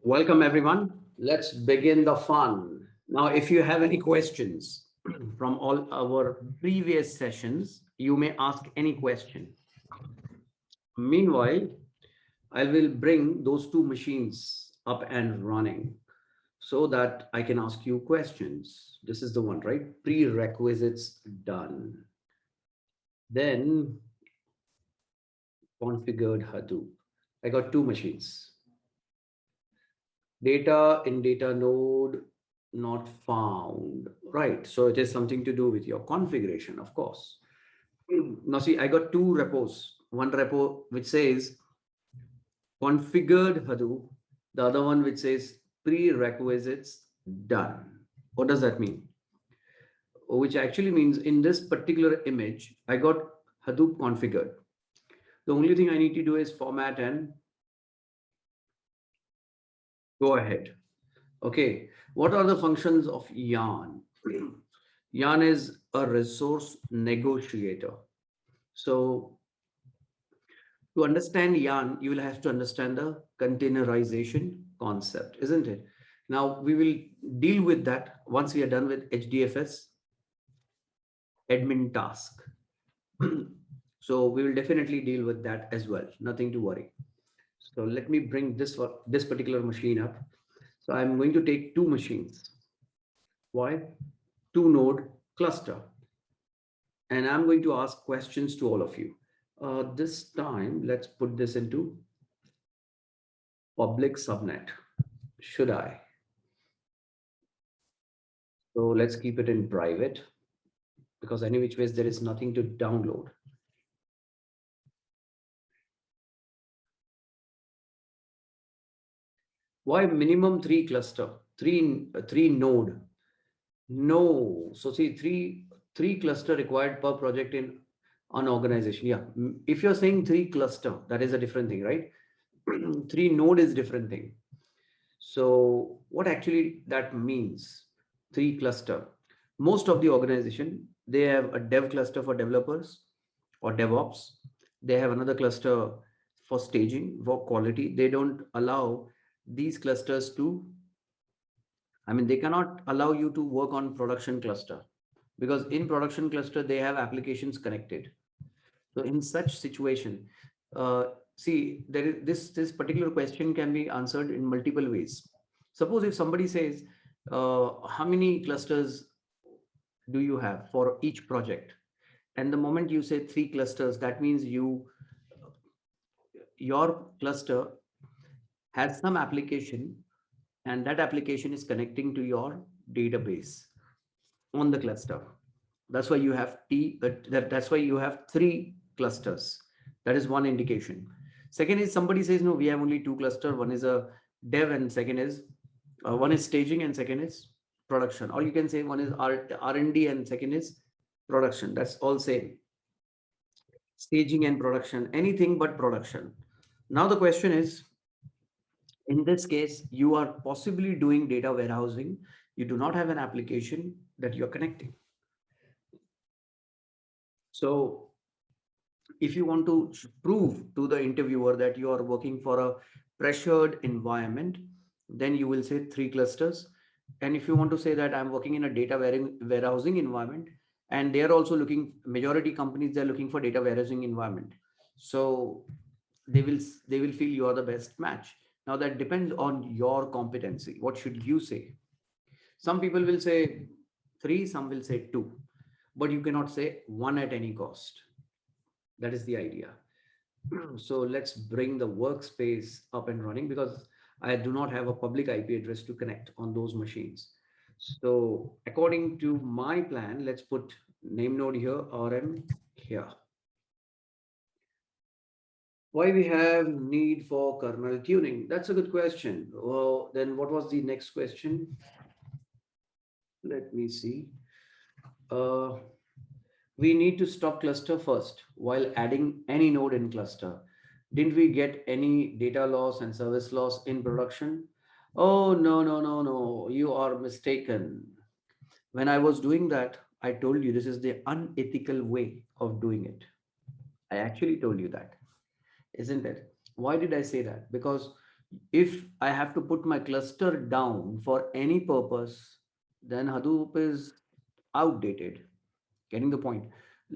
Welcome, everyone. Let's begin the fun. Now, if you have any questions from all our previous sessions, you may ask any question. Meanwhile, I will bring those two machines up and running so that I can ask you questions. This is the one, right? Prerequisites done. Then configured Hadoop. I got two machines. Data in data node not found. Right. So it is something to do with your configuration, of course. Now, see, I got two repos. One repo which says configured Hadoop, the other one which says prerequisites done. What does that mean? Which actually means in this particular image, I got Hadoop configured. The only thing I need to do is format and go ahead. Okay, what are the functions of Yarn? Yarn is a resource negotiator. So to understand Yarn, you will have to understand the containerization concept, isn't it? Now we will deal with that once we are done with HDFS admin task. So we will definitely deal with that as well. Nothing to worry. So let me bring this particular machine up. So I'm going to take two machines. Why? Two node cluster. And I'm going to ask questions to all of you. This time, let's put this into public subnet. Should I? So let's keep it in private because any which ways there is nothing to download. Why minimum three cluster, three node? No. So see, three cluster required per project in an organization. Yeah. If you're saying three cluster, that is a different thing, right? Three node is different thing. So what actually that means? Three cluster. Most of the organization, they have a dev cluster for developers or DevOps. They have another cluster for staging, for quality. They don't allow these clusters to, I mean, they cannot allow you to work on production cluster because in production cluster, they have applications connected. So in such situation, see, there is this particular question can be answered in multiple ways. Suppose if somebody says, how many clusters do you have for each project? And the moment you say three clusters, that means your cluster has some application, and that application is connecting to your database on the cluster. That's why you have that's why you have three clusters. That is one indication. Second is somebody says, no, we have only two cluster. One is a dev and second is one is staging and second is production. Or you can say one is R&D and second is production. That's all same. Staging and production, anything but production. Now the question is, in this case, you are possibly doing data warehousing. You do not have an application that you're connecting. So if you want to prove to the interviewer that you are working for a pressured environment, then you will say three clusters. And if you want to say that I'm working in a data warehousing environment, and they're also looking, majority companies, they're looking for data warehousing environment. So they will feel you are the best match. Now that depends on your competency. What should you say? Some people will say three, some will say two, but you cannot say one at any cost. That is the idea. So let's bring the workspace up and running because I do not have a public IP address to connect on those machines. So according to my plan, let's put name node here, RM here. Why we have need for kernel tuning? That's a good question. Well, then what was the next question? Let me see. Uh, we need to stop cluster first while adding any node in cluster. Didn't we get any data loss and service loss in production? Oh, no, no, no, no. You are mistaken. When I was doing that, I told you this is the unethical way of doing it. I actually told you that, isn't it? Why did I say that? Because If I have to put my cluster down for any purpose, then Hadoop is outdated. Getting the point?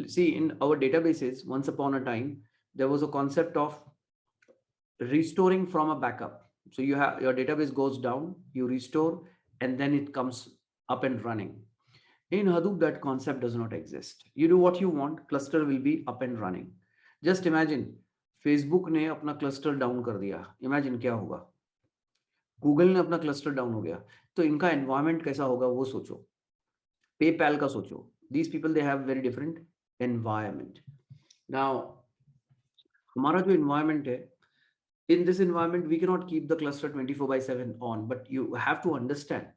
See, in our databases, once upon a time, there was a concept of restoring from a backup. So you have your database goes down, you restore, and then it comes up and running. In Hadoop, that concept does not exist. You do what you want, cluster will be up and running. Just imagine, Facebook ने अपना cluster down कर दिया. Imagine क्या होगा? Google ने अपना cluster down हो गया. तो इनका environment कैसा होगा वो सोचो. PayPal का सोचो. These people they have very different environment. Now, हमारा जो environment है, in this environment we cannot keep the cluster 24/7 on, but you have to understand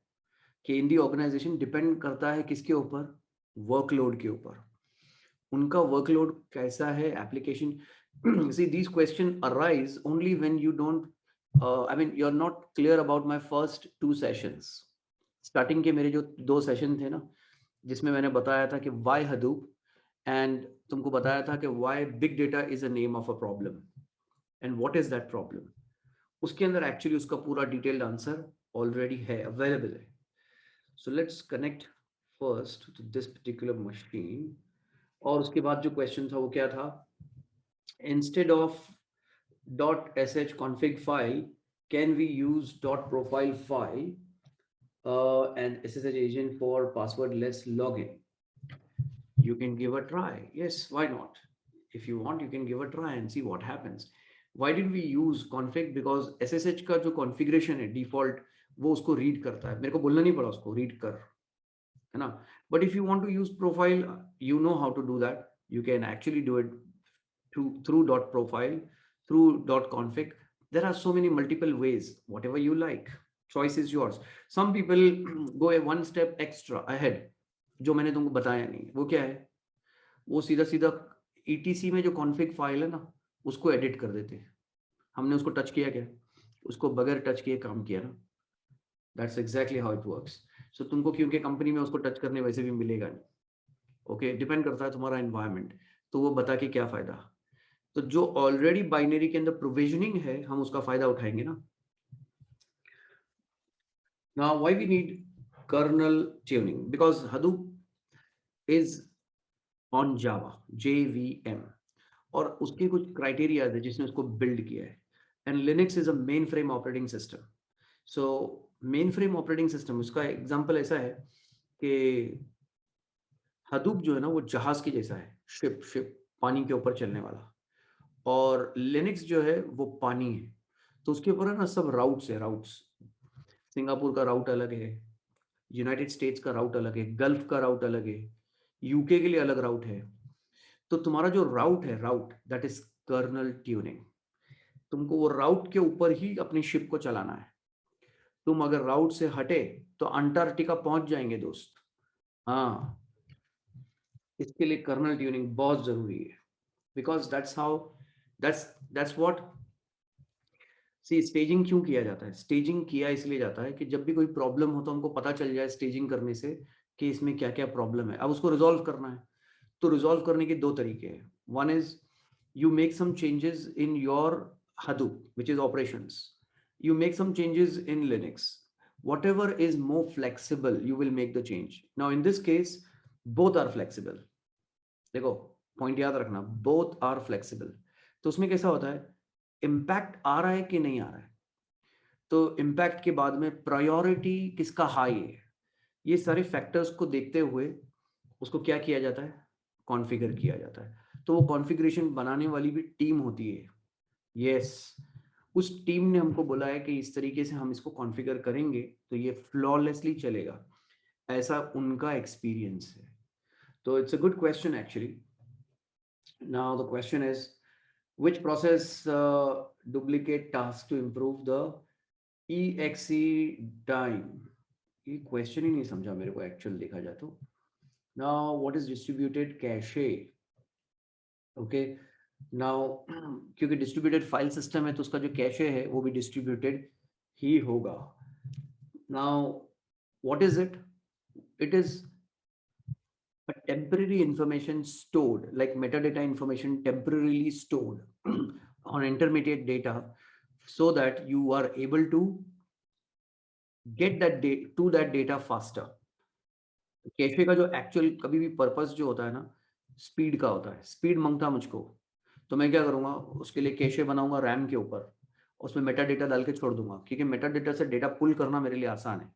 कि in the organization depend करता है किसके ऊपर, workload के ऊपर. उनका workload कैसा है, application. See, these questions arise only when you don't I mean you're not clear about my first 2 sessions. Starting के मेरे जो 2 session थे ना, जिसमें मैंने बताया था कि why Hadoop and तुमको बताया था कि why big data is a name of a problem and what is that problem. उसके अंदर एक्चुअली उसका पूरा डिटेल्ड आंसर ऑलरेडी है, अवेलेबल है. So let's connect first to this particular machine. और उसके बाद जो क्वेश्चन था वो क्या था, instead of .sh config file can we use .profile file and SSH agent for passwordless login? You can give a try. Yes, why not? If you want, you can give a try and see what happens. Why did we use config? Because SSH का जो configuration है default, वो उसको read करता है. मेरे को बोलना नहीं पड़ा उसको read कर, है ना? But if you want to use profile, you know how to do that. You can actually do it through .profile, through .config. There are so many multiple ways. Whatever you like, choice is yours. Some people go a one step extra ahead. जो मैंने तुमको बताया नहीं, वो क्या है? वो सीधा सीधा ETC में जो config फाइल है ना, उसको एडिट कर देते हैं. हमने उसको टच किया क्या? उसको बगैर टच किए काम किया ना. That's exactly how it works. So तुमको क्योंकि कंपनी में उसको टच करने वैसे भी मिलेगा नहीं. ओके, डिपेंड करता है तुम्हारा एनवायरनमेंट. तो वो बता के क्या फायदा. तो जो ऑलरेडी बाइनरी के अंदर प्रोविजनिंग है, हम उसका फायदा उठाएंगे ना. Now why we need kernel tuning? Because Hadoop is on Java, JVM, और उसके कुछ क्राइटेरिया है जिसने उसको बिल्ड किया है. And Linux is a main frame operating system. So main frame operating system, उसका एग्जांपल ऐसा है कि Hadoop जो है ना वो जहाज के जैसा है, शिप पानी के ऊपर चलने वाला. और लिनक्स जो है वो पानी है. तो उसके ऊपर है ना सब राउट्स है, राउट्स. सिंगापुर का राउट अलग है, यूनाइटेड स्टेट्स का राउट अलग है, गल्फ का राउट अलग है, यूके के लिए अलग राउट है. तो तुम्हारा जो राउट है, राउट दैट इज कर्नल ट्यूनिंग. तुमको वो राउट के ऊपर ही अपनी शिप को चलाना है. तुम अगर राउट से हटे तो अंटार्कटिका पहुंच जाएंगे दोस्त. हाँ, इसके लिए कर्नल ट्यूनिंग बहुत जरूरी है. Because that's how, that's what. See, staging क्यों किया जाता है? स्टेजिंग किया इसलिए जाता है कि जब भी कोई प्रॉब्लम हो तो हमको पता चल जाए स्टेजिंग करने से कि इसमें क्या क्या प्रॉब्लम है. अब उसको रिजॉल्व करना है. तो रिजॉल्व करने के 2 तरीके हैं. One is you make some changes in your Hadoop, which is operations. You make some changes in Linux. Whatever is more flexible, you will make the change. Now, in this case, both are flexible. देखो, point याद रखना, both are flexible. तो उसमें कैसा होता है, impact आ रहा है कि नहीं आ रहा है. तो impact के बाद में priority किसका हाई है, ये सारे फैक्टर्स को देखते हुए उसको क्या किया जाता है, कॉन्फ़िगर किया जाता है. तो वो कॉन्फ़िगरेशन बनाने वाली भी टीम होती है. यस, उस टीम ने हमको बोला है कि इस तरीके से हम इसको कॉन्फ़िगर करेंगे तो ये फ्लॉलेसली चलेगा. ऐसा उनका एक्सपीरियंस है. तो it's a good question actually. Now the question is which process duplicate task to improve the exe time. ये क्वेश्चन ही नहीं समझा मेरे को एक्चुअल देखा जाए तो. Now what is distributed cache? Okay, now क्योंकि डिस्ट्रीब्यूटेड फाइल सिस्टम है तो उसका जो कैशे है वो भी डिस्ट्रीब्यूटेड ही होगा. Now what is it? It is a temporary information stored, like metadata information temporarily stored on intermediate data so that you are able to get that to that data faster. Cache का जो actual कभी भी purpose जो होता है ना, speed का होता है। स्पीड मांगता है मुझको, तो मैं क्या करूँगा, उसके लिए कैशे बनाऊँगा रैम के ऊपर, उसमें मेटा डेटा डाल के छोड़ दूँगा, क्योंकि मेटा डेटा से डेटा पुल करना मेरे लिए आसान है।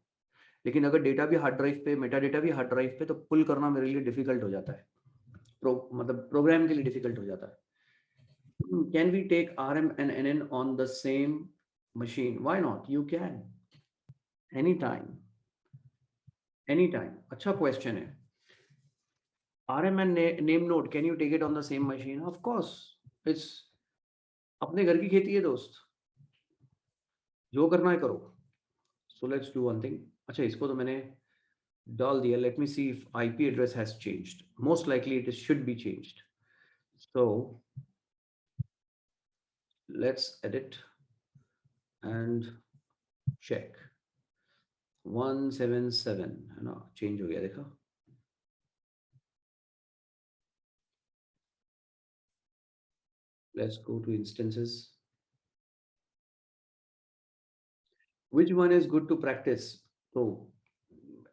लेकिन अगर डेटा भी हार्ड ड्राइव पे, मेटा डेटा भी हार्ड ड्राइव पे, तो पुल करना मेरे लिए डिफिकल्ट हो जाता है। मतलब प्रोग्राम के लिए डिफिकल्ट हो जाता है। Can we take RM and NN on the same machine? Why not? You can. Anytime. Anytime. अच्छा क्वेश्चन है। RM and name node, can you take it on the same machine? Of course. It's अपने घर की खेती है दोस्त, जो करना है करो। So let's do one thing. अच्छा, इसको तो मैंने डाल दिया. Let me see if IP address has changed. Most likely it should be changed. So let's edit and check. 177 है ना, चेंज हो गया, देखा? Let's go to instances. Which one is good to practice? So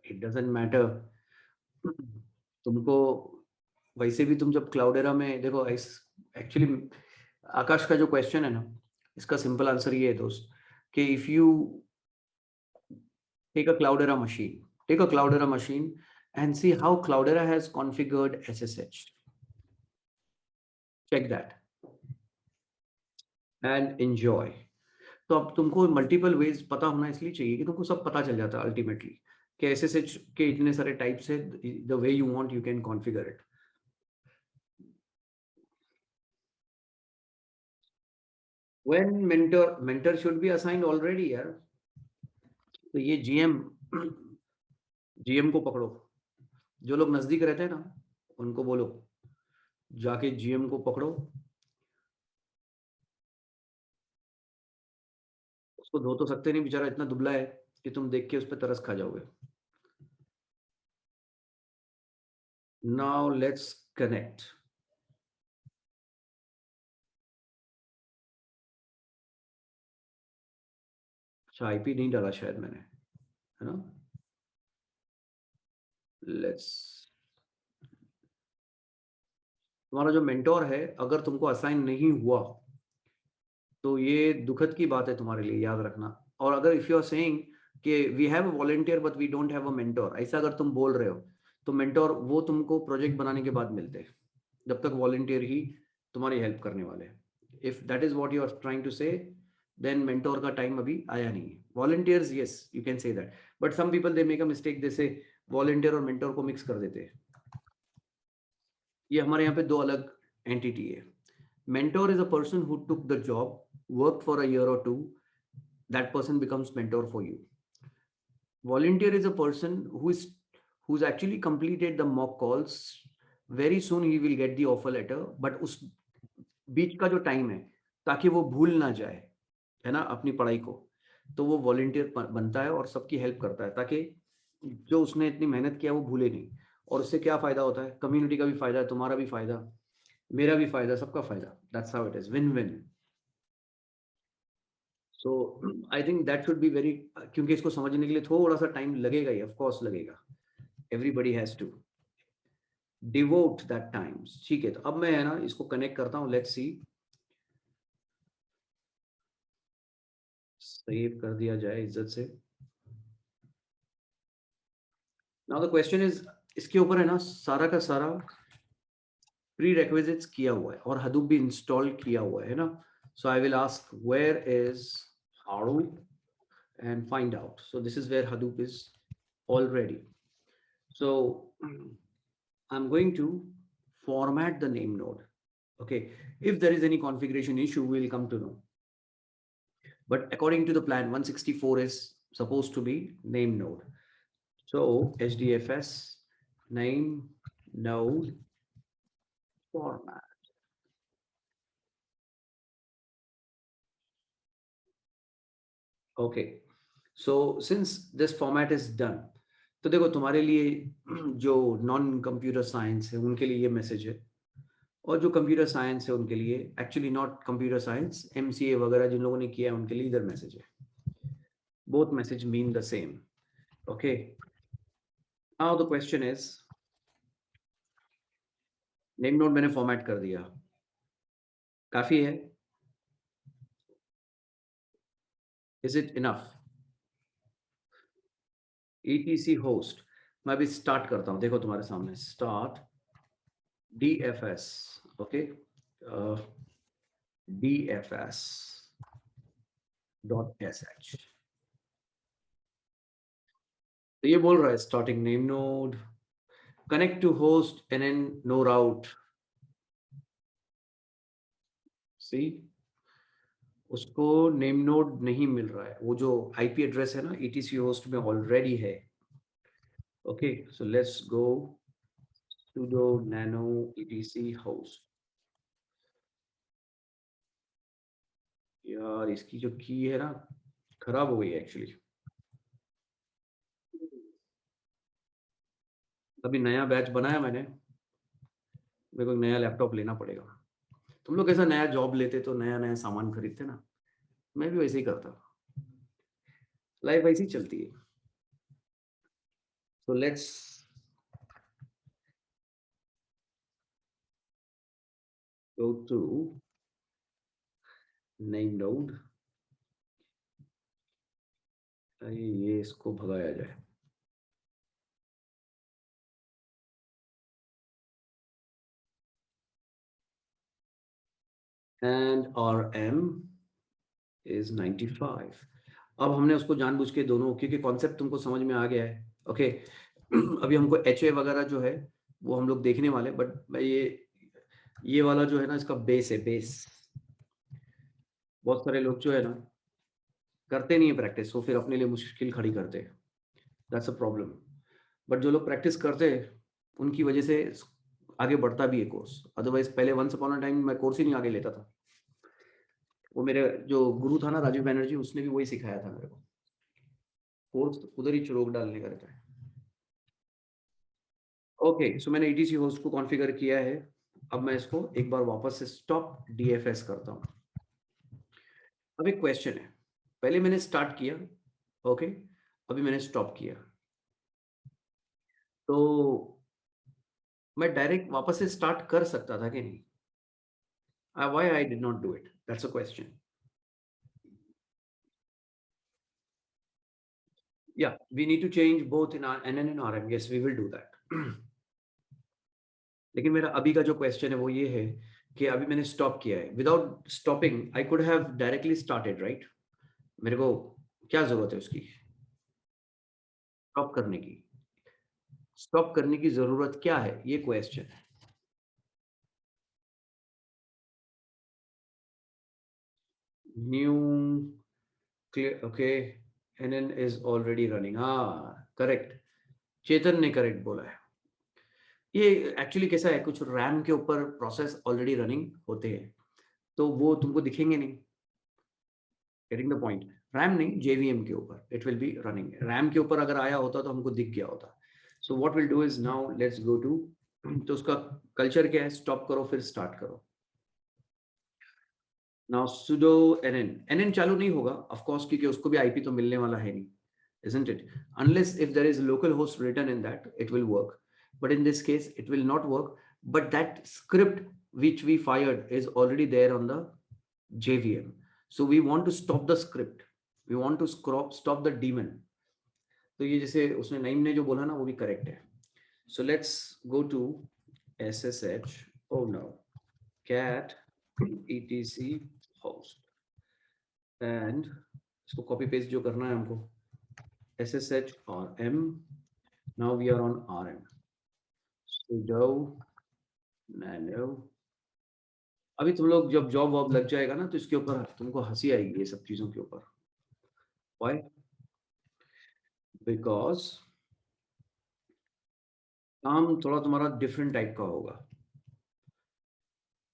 it doesn't matter. तुमको वैसे भी तुम जब क्लाउडेरा में देखो, एक्चुअली आकाश का जो क्वेश्चन है ना, इसका सिंपल आंसर ये है दोस्त, कि if you take a Cloudera machine and see how Cloudera has configured SSH. Check that and enjoy. तो अब तुमको मल्टीपल वेज पता होना इसलिए चाहिए कि तुमको सब पता चल जाता है अल्टीमेटली कि SSH के इतने सारे टाइप्स है, the way you want you can configure it. When mentor should be assigned already यार। तो ये GM को पकड़ो, जो लोग नजदीक रहते हैं ना उनको बोलो जाके GM को पकड़ो, उसको धो तो सकते नहीं, बेचारा इतना दुबला है कि तुम देख के उस पर तरस खा जाओगे। Now let's connect. अच्छा, IP नहीं डाला शायद मैंने, है ना? Let's, तुम्हारा जो मेंटोर है अगर तुमको असाइन नहीं हुआ तो ये दुखद की बात है तुम्हारे लिए, याद रखना। और अगर इफ यू आर सेइंग कि we have a volunteer but we don't have a mentor, ऐसा अगर तुम बोल रहे हो, तो मेंटोर वो तुमको प्रोजेक्ट बनाने के बाद मिलते हैं, जब तक वॉलंटियर ही तुम्हारी हेल्प करने वाले हैं। If that is what you are trying to say, then mentor का टाइम अभी आया नहीं है। Volunteers, yes you can say that, but some people they make a mistake, they say volunteer और मेंटोर को मिक्स कर देते हैं। ये हमारे यहाँ पे दो अलग एंटिटी है। Mentor is a person who took the job, work for a year और 2, that person becomes mentor for you. Volunteer is a person who's actually completed the mock calls. Very soon he will get the offer letter, but उस बीच का जो time है ताकि वो भूल ना जाए, है ना, अपनी पढ़ाई को, तो वो वॉलंटियर बनता है और सबकी हेल्प करता है ताकि जो उसने इतनी मेहनत किया वो भूले नहीं। और उससे क्या फायदा होता है, कम्युनिटी का भी फायदा है, तुम्हारा भी फायदा, मेरा भी फायदा, सबका फायदा। That's how it is, win win. So I think that should be very, क्योंकि इसको समझने के लिए थोड़ा सा टाइम लगेगा ही, ऑफ कोर्स लगेगा। Everybody has to devote that times. ठीक है, तो अब मैं है ना इसको कनेक्ट करता हूँ, लेट्स सी। सेव कर दिया जाए इज्जत से। नाउ द क्वेश्चन इज, इसके ऊपर है ना सारा का सारा प्री रिक्विजिट्स किया हुआ है और हडूप भी इंस्टॉल किया हुआ है ना। So I will ask where is Hadoop and find out. So this is where Hadoop is already. So I'm going to format the name node. Okay, if there is any configuration issue, we'll come to know. But according to the plan, 164 is supposed to be name node. So HDFS name node format. Okay, so since this format is done, तो देखो तुम्हारे लिए जो non computer science है उनके लिए ये message है, और जो कंप्यूटर साइंस है उनके लिए, actually not computer science, MCA वगैरह जिन लोगों ने किया है उनके लिए इधर मैसेज है. Both message mean the same. Okay, now the question is, name node मैंने फॉर्मेट कर दिया, काफी है? Is it enough? etc host, मैं अभी स्टार्ट करता हूं, देखो तुम्हारे सामने start dfs. Okay, dfs .sh. तो ये बोल रहा है starting name node, connect to host and an no route. See, उसको नेम नोड नहीं मिल रहा है, वो जो आईपी एड्रेस है ना etc होस्ट में ऑलरेडी है. Okay, so let's go sudo nano etc host. यार इसकी जो की है ना खराब हो गई है एक्चुअली. अभी नया बैच बनाया मैंने, मेरे को नया लैपटॉप लेना पड़ेगा. तुम लोग कैसा नया जॉब लेते तो नया नया सामान खरीदते ना, मैं भी वैसे ही करता. लाइफ ऐसी चलती है. So let's go to name node. ये इसको भगाया जाए. And RM is 95. अब हमने उसको जानबूझ के दोनों, क्योंकि कॉन्सेप्ट तुमको समझ में आ गया है. ओके, अभी हमको HA वगैरह जो है वो हम लोग देखने वाले, बट ये वाला जो है ना इसका बेस है, बेस. बहुत सारे लोग जो है ना करते नहीं है प्रैक्टिस, वो फिर अपने लिए मुश्किल खड़ी करते हैं. That's a problem. बट जो लोग प्रैक्टिस करते हैं उनकी वजह से आगे बढ़ता भी है कोर्स. अदरवाइज पहले वंस अपॉन अ टाइम मैं कोर्स ही नहीं आगे लेता था. वो मेरे जो गुरु था ना राजीव बैनर्जी, उसने भी वही सिखाया था मेरे को. कोर्स उधर ही चुरोक डालने का रहता है. ओके, सो मैंने etc होस्ट को कॉन्फ़िगर किया है. अब मैं इसको एक बार वापस से स्टॉप dfs करता हूँ. अब एक क्वेश्चन है, पहले मैंने स्टार्ट किया, ओके, अभी मैंने स्टॉप किया, तो मैं डायरेक्ट वापस से स्टार्ट कर सकता था कि नहीं? Why I did not do it, that's a question. Yeah, we need to change both in our NN and RM. Yes, we will do that. लेकिन मेरा अभी का जो क्वेश्चन है वो ये है कि अभी मैंने स्टॉप किया है. Without stopping I could have directly started, right? मेरे को क्या जरूरत है उसकी, स्टॉप करने की? स्टॉप करने की जरूरत क्या है, ये क्वेश्चन है. New clear, okay, NN is already running. हाँ करेक्ट, चेतन ने करेक्ट बोला है. ये एक्चुअली कैसा है, कुछ रैम के ऊपर प्रोसेस ऑलरेडी रनिंग होते हैं तो वो तुमको दिखेंगे नहीं. Getting the point? रैम नहीं, JVM के ऊपर it will be running. RAM के ऊपर अगर आया होता तो हमको दिख गया होता. So what will do is now let's go to, तो उसका कल्चर क्या है, स्टॉप करो फिर स्टार्ट करो. नाउ sudo nn चालू नहीं होगा ऑफ कोर्स, क्योंकि उसको भी आईपी तो मिलने वाला है नहीं, isn't it? Unless if there is localhost written in that, it will work. But in this case, it will not work. But that script which we fired is already there on the JVM. So we want to stop the script. We want to stop the daemon. तो ये जैसे उसने नईम ने जो बोला ना वो भी करेक्ट है. So let's go to SSH. Oh no, cat etc host and इसको कॉपी पेस्ट जो करना है हमको, SSH RM. Now we are on RM. sudo nano. अभी तुम लोग जब जॉब वॉब लग जाएगा ना तो इसके ऊपर तुमको हंसी आएगी ये सब चीजों के ऊपर. Why? Because काम थोड़ा तुम्हारा डिफरेंट टाइप का होगा.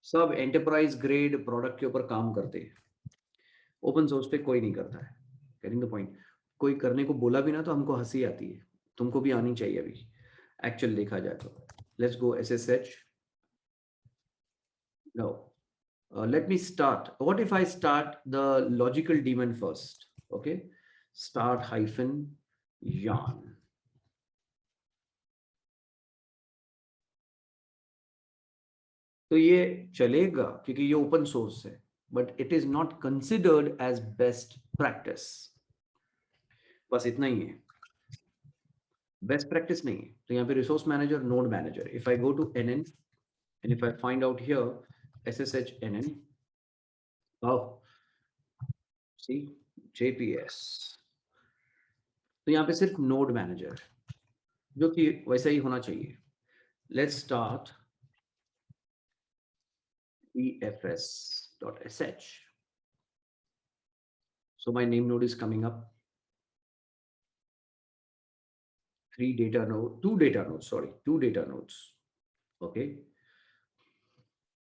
सब एंटरप्राइज ग्रेड प्रोडक्ट के ऊपर काम करते हैं, ओपन सोर्स पे कोई नहीं करता है. Getting the point? कोई करने को बोला भी ना तो हमको हंसी आती है. तुमको भी आनी चाहिए अभी एक्चुअल देखा जाए तो. Let's go SSH No. Let me start. What if I start the logical daemon first? Okay. Start hyphen yarn. तो ये चलेगा क्योंकि ये ओपन सोर्स है, but it is not considered as best practice. बस इतना ही है, बेस्ट प्रैक्टिस नहीं है. तो यहाँ पे resource manager, node manager. If I go to NN and if I find out here SSH NN, oh, see JPS. तो यहाँ पे सिर्फ नोड मैनेजर, जो कि वैसा ही होना चाहिए. Let's start bfs.sh. So my name node is coming up. 2 data nodes. Okay.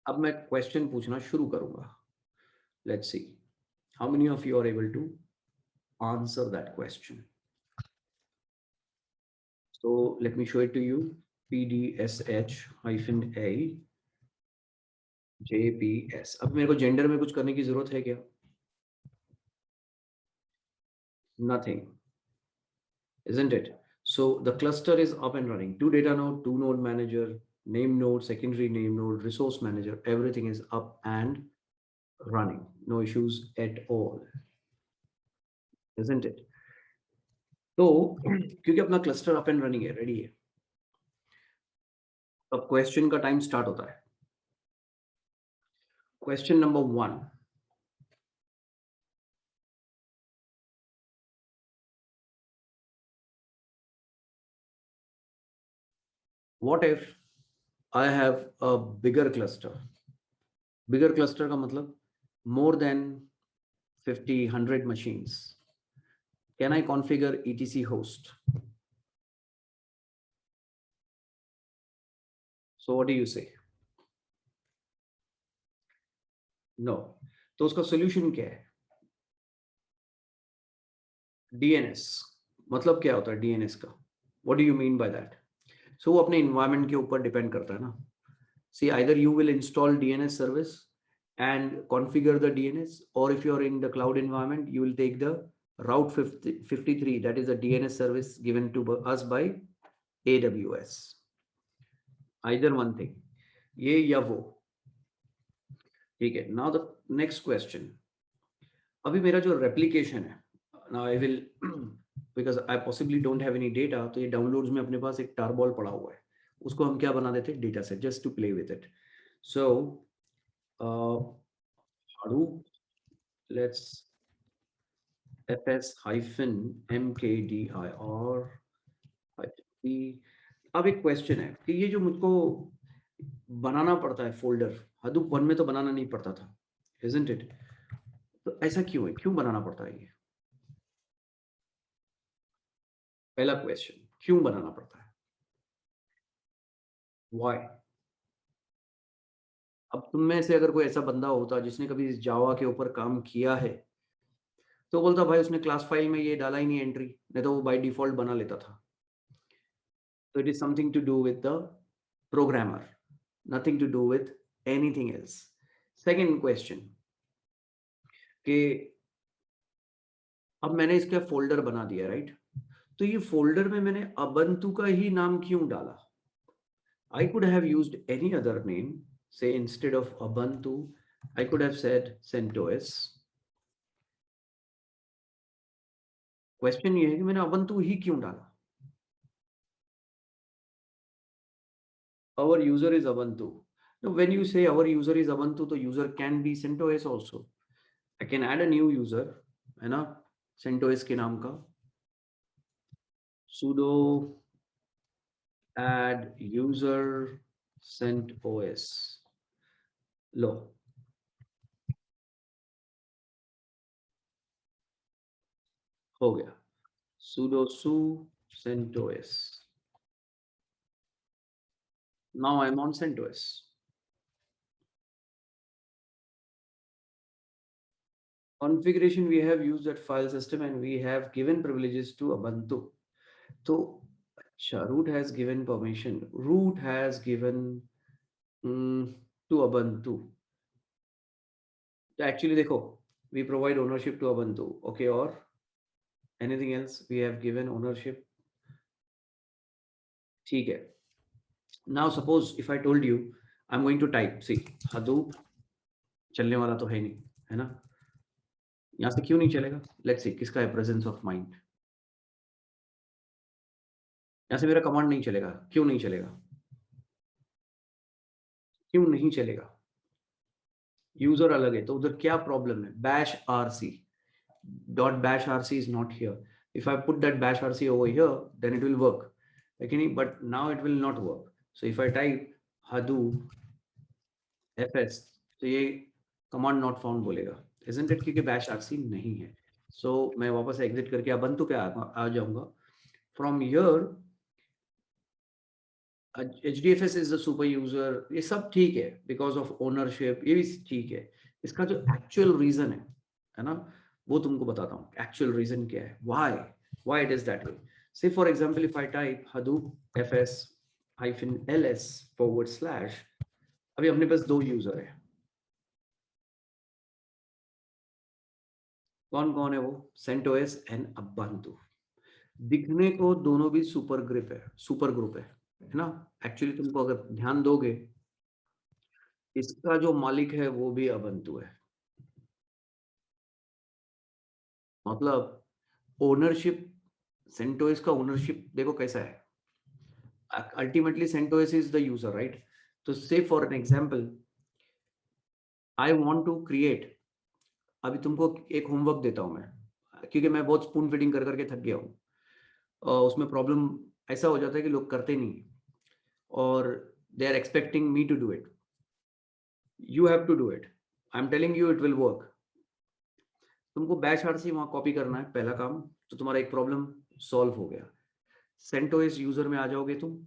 अब मैं क्वेश्चन पूछना शुरू करूंगा. Let's see how many of you are able to answer that question. So let me show it to you. PDSH-A JPS. अब मेरे को gender में कुछ करने की जरूरत है क्या? Nothing, isn't it? So the cluster is up and running. 2 data node, 2 node manager, name node, secondary name node, resource manager, everything is up and running. No issues at all, isn't it? तो क्योंकि अपना cluster up and running है, ready है, अब question का time start होता है. Question number 1. What if I have a bigger cluster? Bigger cluster का मतलब more than 50, 100 machines. Can I configure etc host? So what do you say? No. तो उसका solution क्या है? DNS. मतलब क्या होता है DNS का? What do you mean by that? So वो अपने environment के ऊपर depend करता है ना. See, either you will install DNS service and configure the DNS, or if you're in the cloud environment, you will take the Route 53, that is the DNS service given to us by AWS. Either one thing. ये या वो. ठीक है. Now the next question. अभी मेरा जो replication है, now I will because I possibly don't have any data, तो ये downloads में अपने पास एक tarball पड़ा हुआ है, उसको हम क्या बना देते हैं, data set, just to play with it. So Hadoop, let's fs-mkdir. अब एक क्वेश्चन है कि ये जो मुझको बनाना पड़ता है फोल्डर, Hadoop 1 में तो बनाना नहीं पड़ता था, isn't it? तो ऐसा क्यों है, क्यों बनाना पड़ता है ये? पहला क्वेश्चन, क्यों बनाना पड़ता है? Why? अब तुम में से अगर कोई ऐसा बंदा होता जिसने कभी इस जावा के ऊपर काम किया है, तो बोलता भाई उसने क्लास फाइल में ये डाला ही नहीं एंट्री, नहीं तो वो बाय डिफॉल्ट बना लेता था. So it is something to do with the programmer, nothing to do with anything else. Second question, कि अब मैंने इसका फोल्डर बना दिया, राइट? तो ये फोल्डर में मैंने Ubuntu का ही नाम क्यों डाला? I could have used any other name. Say instead of Ubuntu, I could have said CentOS. Question ये है कि मैंने Ubuntu ही क्यों डाला? Our user is Ubuntu. Now, when you say our user is Ubuntu, the user can be CentOS also. I can add a new user, है ना, CentOS के नाम का, sudo add user CentOS. लो, हो गया, sudo su CentOS. Now I'm on CentOS. Configuration, we have used that file system and we have given privileges to Ubuntu. So root has given permission. Root has given to Ubuntu. तो actually देखो, we provide ownership to Ubuntu. Okay, or anything else we have given ownership. ठीक है. Now suppose if I told you I'm going to type, see, Hadoop चलने वाला तो है नहीं, है ना? यहाँ से क्यों नहीं चलेगा? Let's see किसका है presence of mind. यहाँ से मेरा कमांड नहीं चलेगा. क्यों नहीं चलेगा? क्यों नहीं चलेगा? यूजर अलग है तो उधर क्या प्रॉब्लम है? bash rc dot bash rc is not here. If I put that bash rc over here, then it will work. Okay, but now it will not work. So if I type hadoop fs, तो ये command not found बोलेगा, isn't it? क्योंकि bash rc नहीं है. So मैं वापस exit करके ubuntu पे आ जाऊंगा. From here HDFS is the super user, ये सब ठीक है, because of ownership ये भी ठीक है. इसका जो actual reason है ना, वो तुमको बताता हूँ. Actual reason क्या है, why it is that way. Say for example if I type hadoop fs -ls / अभी अपने पास दो यूजर है. कौन कौन है वो? CentOS and Ubuntu. दिखने को दोनों भी सुपर ग्रुप है ना. एक्चुअली तुमको अगर ध्यान दोगे, इसका जो मालिक है वो भी Ubuntu है. मतलब ओनरशिप, CentOS का ओनरशिप देखो कैसा है. Ultimately CentOS is the user, right? तो say for an example I want to create, अभी तुमको एक होमवर्क देता हूं मैं, क्योंकि मैं बहुत स्पून फीडिंग कर करके थक गया हूं. उसमें प्रॉब्लम ऐसा हो जाता है कि लोग करते नहीं और they are expecting me to do it. You have to do it. I am telling you it will work. तुमको बैश आरसी वहां कॉपी करना है, पहला काम. तो तुम्हारा एक प्रॉब्लम सॉल्व हो गया. CentOS यूजर में आ जाओगे तुम.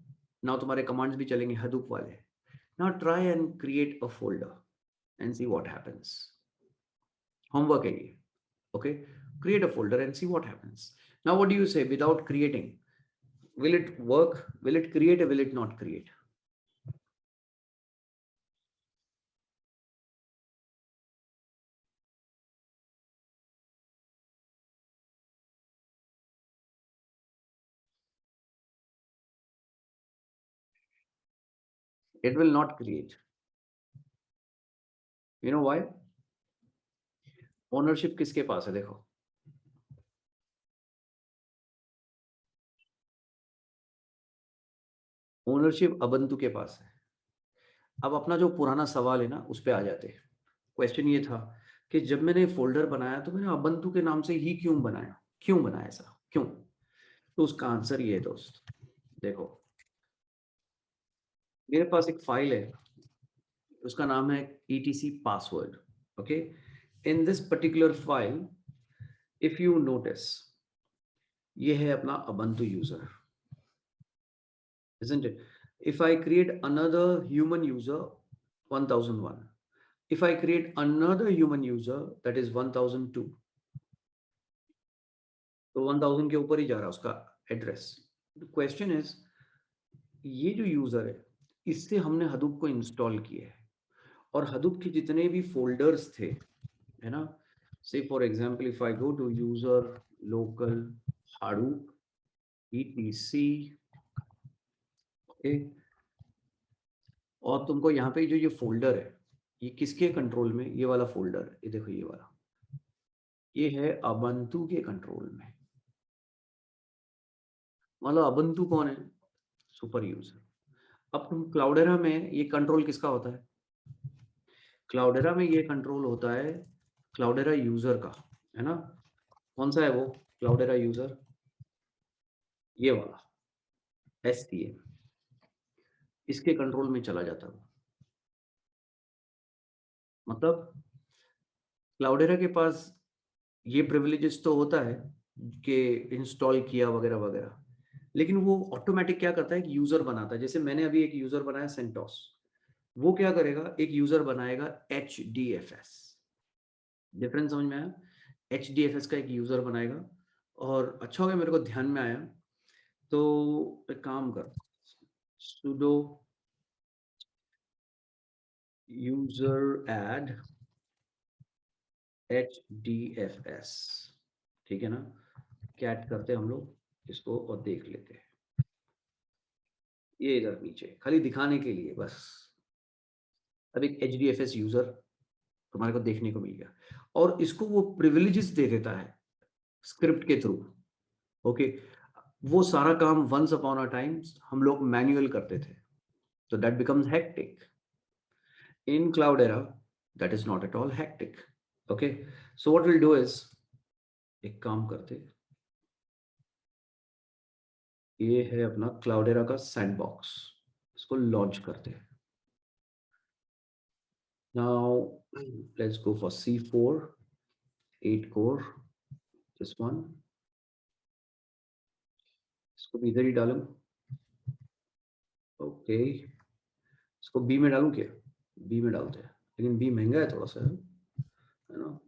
नाउ तुम्हारे कमांड्स भी चलेंगे हडूप वाले. Now try and create a folder and see what happens. Homework है ये. Okay, create a folder and see what happens. Now what do you say without creating? Will it work? Will it create or will it not create? It will not create. You know why? Ownership किसके पास है? देखो, ownership Ubuntu के पास है. अब अपना जो पुराना सवाल है ना, उस पे आ जाते हैं. क्वेश्चन ये था कि जब मैंने फोल्डर बनाया तो मैंने Ubuntu के नाम से ही क्यों बनाया? क्यों बनाया ऐसा? क्यों? तो उसका आंसर ये है दोस्त. देखो, मेरे पास एक फाइल है, उसका नाम है etc password. Okay, in this particular file if you notice, ये है अपना Ubuntu user, isn't it? If I create another human user 1001, if I create another human user that is 1002, तो 1000 के ऊपर ही जा रहा है उसका एड्रेस. क्वेश्चन इज, ये जो यूजर है इससे हमने हडूप को इंस्टॉल किया है और हडूप के जितने भी फोल्डर्स थे, है ना, say for example if I go to user local hadoop etc, okay, और तुमको यहाँ पे जो ये फोल्डर है, ये किसके कंट्रोल में? ये वाला फोल्डर, ये देखो, ये वाला, ये है Ubuntu के कंट्रोल में. मतलब Ubuntu कौन है? Super user. अब तुम क्लाउडेरा में ये कंट्रोल किसका होता है? क्लाउडेरा में ये कंट्रोल होता है क्लाउडेरा यूजर का, है ना. कौन सा है वो क्लाउडेरा यूजर? ये वाला SCM, इसके कंट्रोल में चला जाता है. मतलब क्लाउडेरा के पास ये प्रिविलेजेस तो होता है कि इंस्टॉल किया वगैरह वगैरह, लेकिन वो ऑटोमेटिक क्या करता है, एक यूजर बनाता है. जैसे मैंने अभी एक यूजर बनाया CentOS, वो क्या करेगा, एक यूजर बनाएगा HDFS. डिफरेंस समझ में आया? HDFS का एक यूजर बनाएगा. और अच्छा हो गया मेरे को ध्यान में आया, तो एक काम कर, sudo यूजर एड HDFS, ठीक है ना, कैट करते हम लोग इसको और देख लेते हैं। ये इधर नीचे खाली दिखाने के लिए बस। अब एक HDFS यूजर तुम्हारे को देखने को मिल गया और इसको वो प्रिविलेजेस दे देता है स्क्रिप्ट के थ्रू। ओके, वो सारा काम वंस अपॉन अ टाइम हम लोग मैन्युअल करते थे, तो that becomes hectic. In क्लाउडेरा that is not at all hectic. Okay, so what will do is, एक काम करते, ये है अपना क्लाउडेरा का सैंडबॉक्स, इसको लॉन्च करते हैं। Now let's go for C4 8 core, this one, इसको भी इधर ही डालूं। ओके, इसको बी में डालूं क्या, बी में डालते हैं, लेकिन बी महंगा है थोड़ा सा, है ना,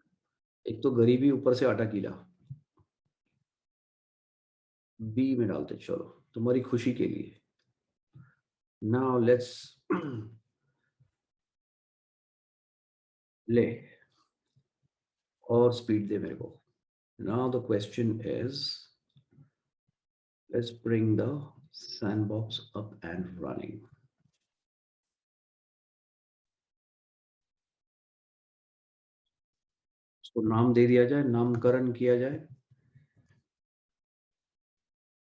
एक तो गरीबी ऊपर से आटा गीला। बी में डालते, चलो तुम्हारी खुशी के लिए। नाउ लेट्स ले और स्पीड दे मेरे को। Now the question is, let's bring the sandbox up and running. इसको नाम दे दिया जाए, नामकरण किया जाए।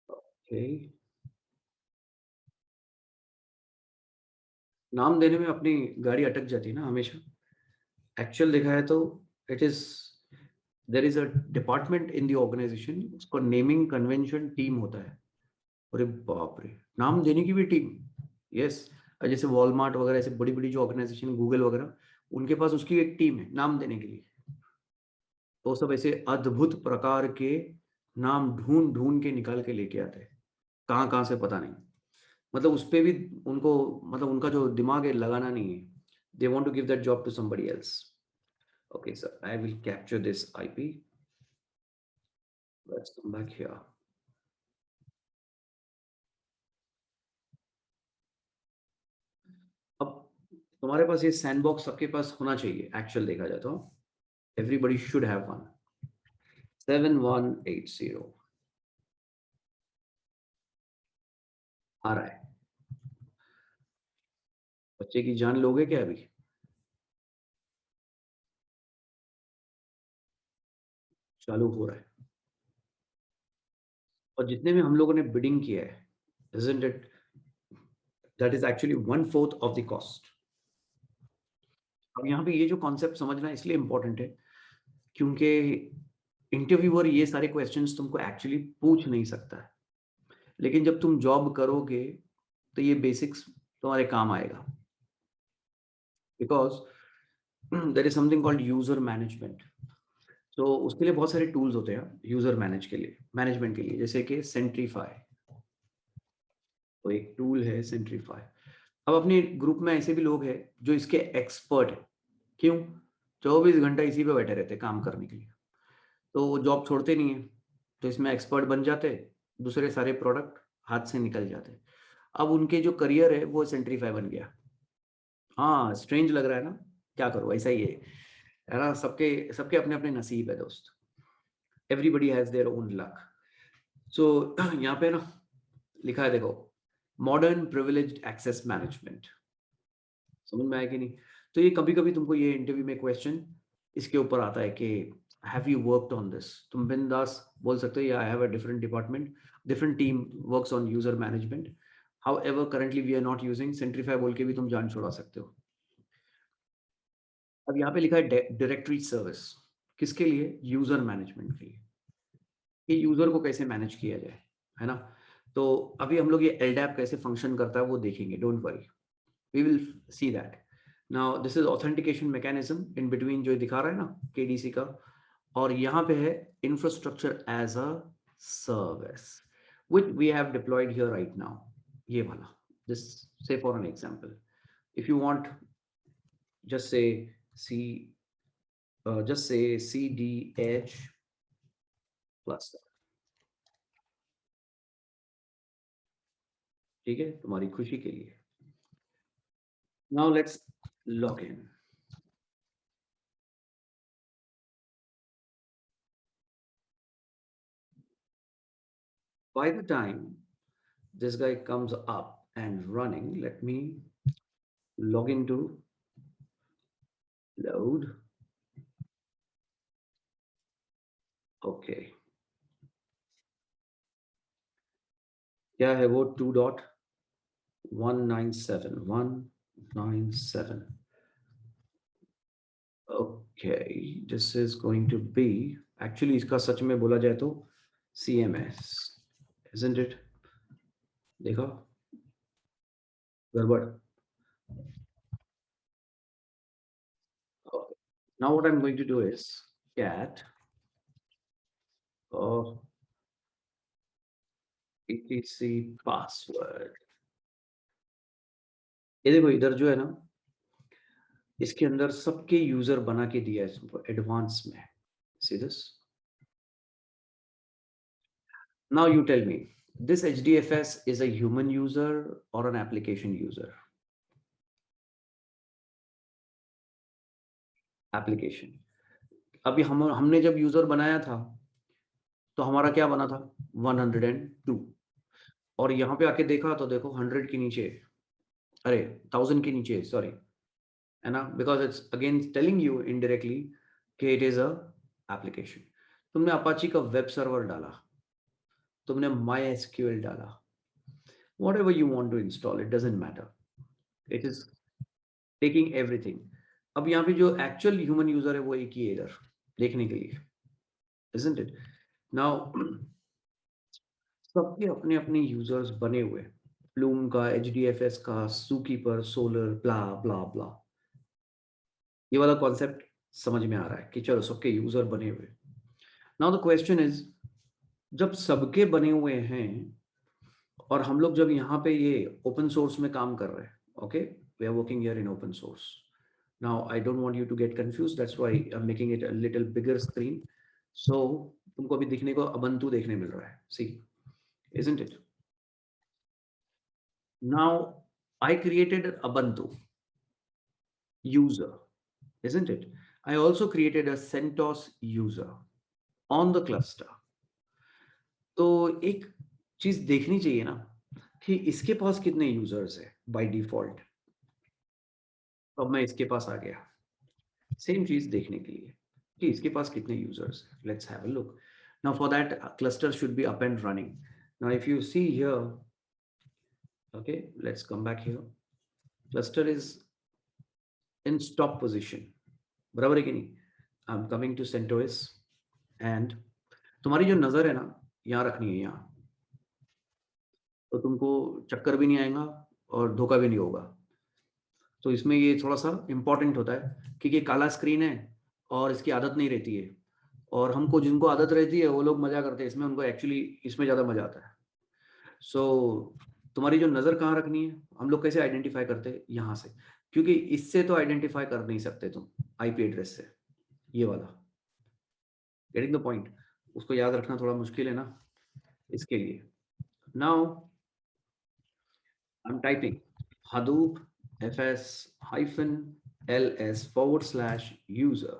ओके, नाम देने में अपनी गाड़ी अटक जाती है ना हमेशा। एक्चुअल देखा है तो it is, there is a department in the organization, उसको नेमिंग कन्वेंशन टीम होता है। अरे बाप रे, नाम देने की भी टीम। यस, जैसे वॉलमार्ट वगैरह ऐसे बड़ी बड़ी जो ऑर्गेनाइजेशन, गूगल वगैरह, उनके पास उसकी एक टीम है नाम देने के लिए। तो सब ऐसे अद्भुत प्रकार के नाम ढूंढ ढूंढ के निकाल के लेके आते हैं, कहाँ कहाँ से पता नहीं। मतलब उस पे भी उनको, मतलब उनका जो दिमाग है लगाना नहीं है। They want to give that job to somebody else. Okay sir, I will capture this IP। Let's come back here. अब तुम्हारे पास ये सैंडबॉक्स सबके पास होना चाहिए, एक्चुअल देखा जाए तो एवरीबडी शुड हैव वन। 7180 आ रहा है। बच्चे की जान लोगे क्या अभी? चालू हो रहा है। और जितने में हम लोगों ने बिडिंग किया है, isn't it, that is actually 1/4 of the cost। अब यहाँ पे ये जो कॉन्सेप्ट समझना इसलिए इंपॉर्टेंट है क्योंकि इंटरव्यूअर ये सारे क्वेश्चंस तुमको एक्चुअली पूछ नहीं सकता है, लेकिन जब तुम जॉब करोगे तो ये बेसिक्स तुम्हारे काम आएगा। Because there is something called user management. तो उसके लिए बहुत सारे टूल्स होते हैं यूजर मैनेज के लिए, मैनेजमेंट के लिए, जैसे कि सेंट्रीफाई। तो एक टूल है सेंट्रीफाई। अब अपने ग्रुप में ऐसे भी लोग हैं जो इसके एक्सपर्ट है। क्यों? 24 घंटा इसी पे बैठे रहते काम करने के लिए, तो वो जॉब छोड़ते नहीं है, तो इसमें एक्सपर्ट बन जाते, दूसरे सारे प्रोडक्ट हाथ से निकल जाते। अब उनके जो करियर है वो सेंट्रीफाई बन गया। हाँ, स्ट्रेंज लग रहा है ना, क्या करो, ऐसा ही है ना, सबके सबके अपने अपने नसीब है दोस्त। Everybody has their own luck. So यहाँ पे ना लिखा है देखो, मॉडर्न प्रिविलेज्ड एक्सेस मैनेजमेंट। समझ में आया कि नहीं? तो ये कभी कभी तुमको ये इंटरव्यू में क्वेश्चन इसके ऊपर आता है कि have you worked on this. तुम बिंदास बोल सकते हो, या I have a different department, different team works on user management, however currently we are not using Centrify बोल के भी तुम जान छुड़ा सकते हो। अब यहाँ पे लिखा है डायरेक्टरी सर्विस, किसके लिए? यूजर मैनेजमेंट के लिए, कि यूजर को कैसे मैनेज किया जाए, है ना। तो अभी हम लोग ये LDAP कैसे फंक्शन करता है वो देखेंगे, don't worry, we will see that. Now this is authentication mechanism in between जो दिखा रहा है ना KDC का, और यहाँ पे है infrastructure as a service which we have deployed here right now. ये वाला, this, say for an example, if you want, just say C, just say CDH cluster। ठीक है, तुम्हारी खुशी के लिए। Now let's login. By the time this guy comes up and running, let me log into load. Okay. क्या है वो 2.197.197. Okay, this is going to be actually इसका सच में बोला जाए तो CMS, isn't it? देखो गड़बड़. Okay. Now what I'm going to do is cat etc password. ये देखो इधर जो है ना इसके अंदर सबके यूजर बना के दिया है इसको एडवांस में. See this? Now you tell me, this HDFS is a human user or an application user? Application. अभी हमने जब यूजर बनाया था तो हमारा क्या बना था 102 और यहाँ पे आके देखा तो देखो 100 के नीचे, अरे 1000 के नीचे, सॉरी, है ना, because it's again telling you indirectly कि इट इज अ एप्लीकेशन. तुमने अपाची का वेब सर्वर डाला, तुमने MySQL डाला, whatever you want to install, it doesn't matter, it is taking everything. अब यहाँ पे जो एक्चुअल ह्यूमन यूजर है वो एक ही है इधर देखने के लिए, isn't it? Now सबके अपने अपने यूजर्स बने हुए, प्लूम का, HDFS का, सूकीपर, सोलर, ब्ला ब्ला ब्ला. ये वाला कॉन्सेप्ट समझ में आ रहा है कि चलो सबके यूजर बने हुए. नाउ द क्वेश्चन इज, जब सबके बने हुए हैं और हम लोग जब यहाँ पे ये ओपन सोर्स में काम कर रहे हैं, okay, we are working here in open source. Now I don't want you to get confused, that's why I am making it a little bigger screen. So तुमको अभी दिखने को अबंतु देखने मिल रहा है. सी, isn't it? Now I created Ubuntu user, isn't it? I also created a CentOS user on the cluster. तो एक चीज देखनी चाहिए ना कि इसके पास कितने यूजर्स है बाय डिफॉल्ट. अब मैं इसके पास आ गया सेम चीज देखने के लिए कि इसके पास कितने यूजर्स है. Let's have a look. Now for that cluster should be up and running. Now if you see here, okay, let's come back here. Cluster is in stop position, बराबर है कि नहीं? I'm coming to CentOS and तुम्हारी जो नजर है ना यहाँ रखनी है यहाँ, तो तुमको चक्कर भी नहीं आएगा और धोखा भी नहीं होगा. तो इसमें ये थोड़ा सा इंपॉर्टेंट होता है क्योंकि ये काला स्क्रीन है और इसकी आदत नहीं रहती है, और हमको जिनको आदत रहती है वो लोग मजा करते हैं इसमें, उनको एक्चुअली इसमें ज्यादा मजा आता है. सो तुम्हारी जो नजर कहाँ रखनी है, हम लोग कैसे आइडेंटिफाई करते हैं यहाँ से, क्योंकि इससे तो आइडेंटिफाई कर नहीं सकते तुम आईपी एड्रेस से. ये वाला, गेटिंग द पॉइंट, उसको याद रखना थोड़ा मुश्किल है ना इसके लिए. Now I am typing Hadoop fs -ls/user.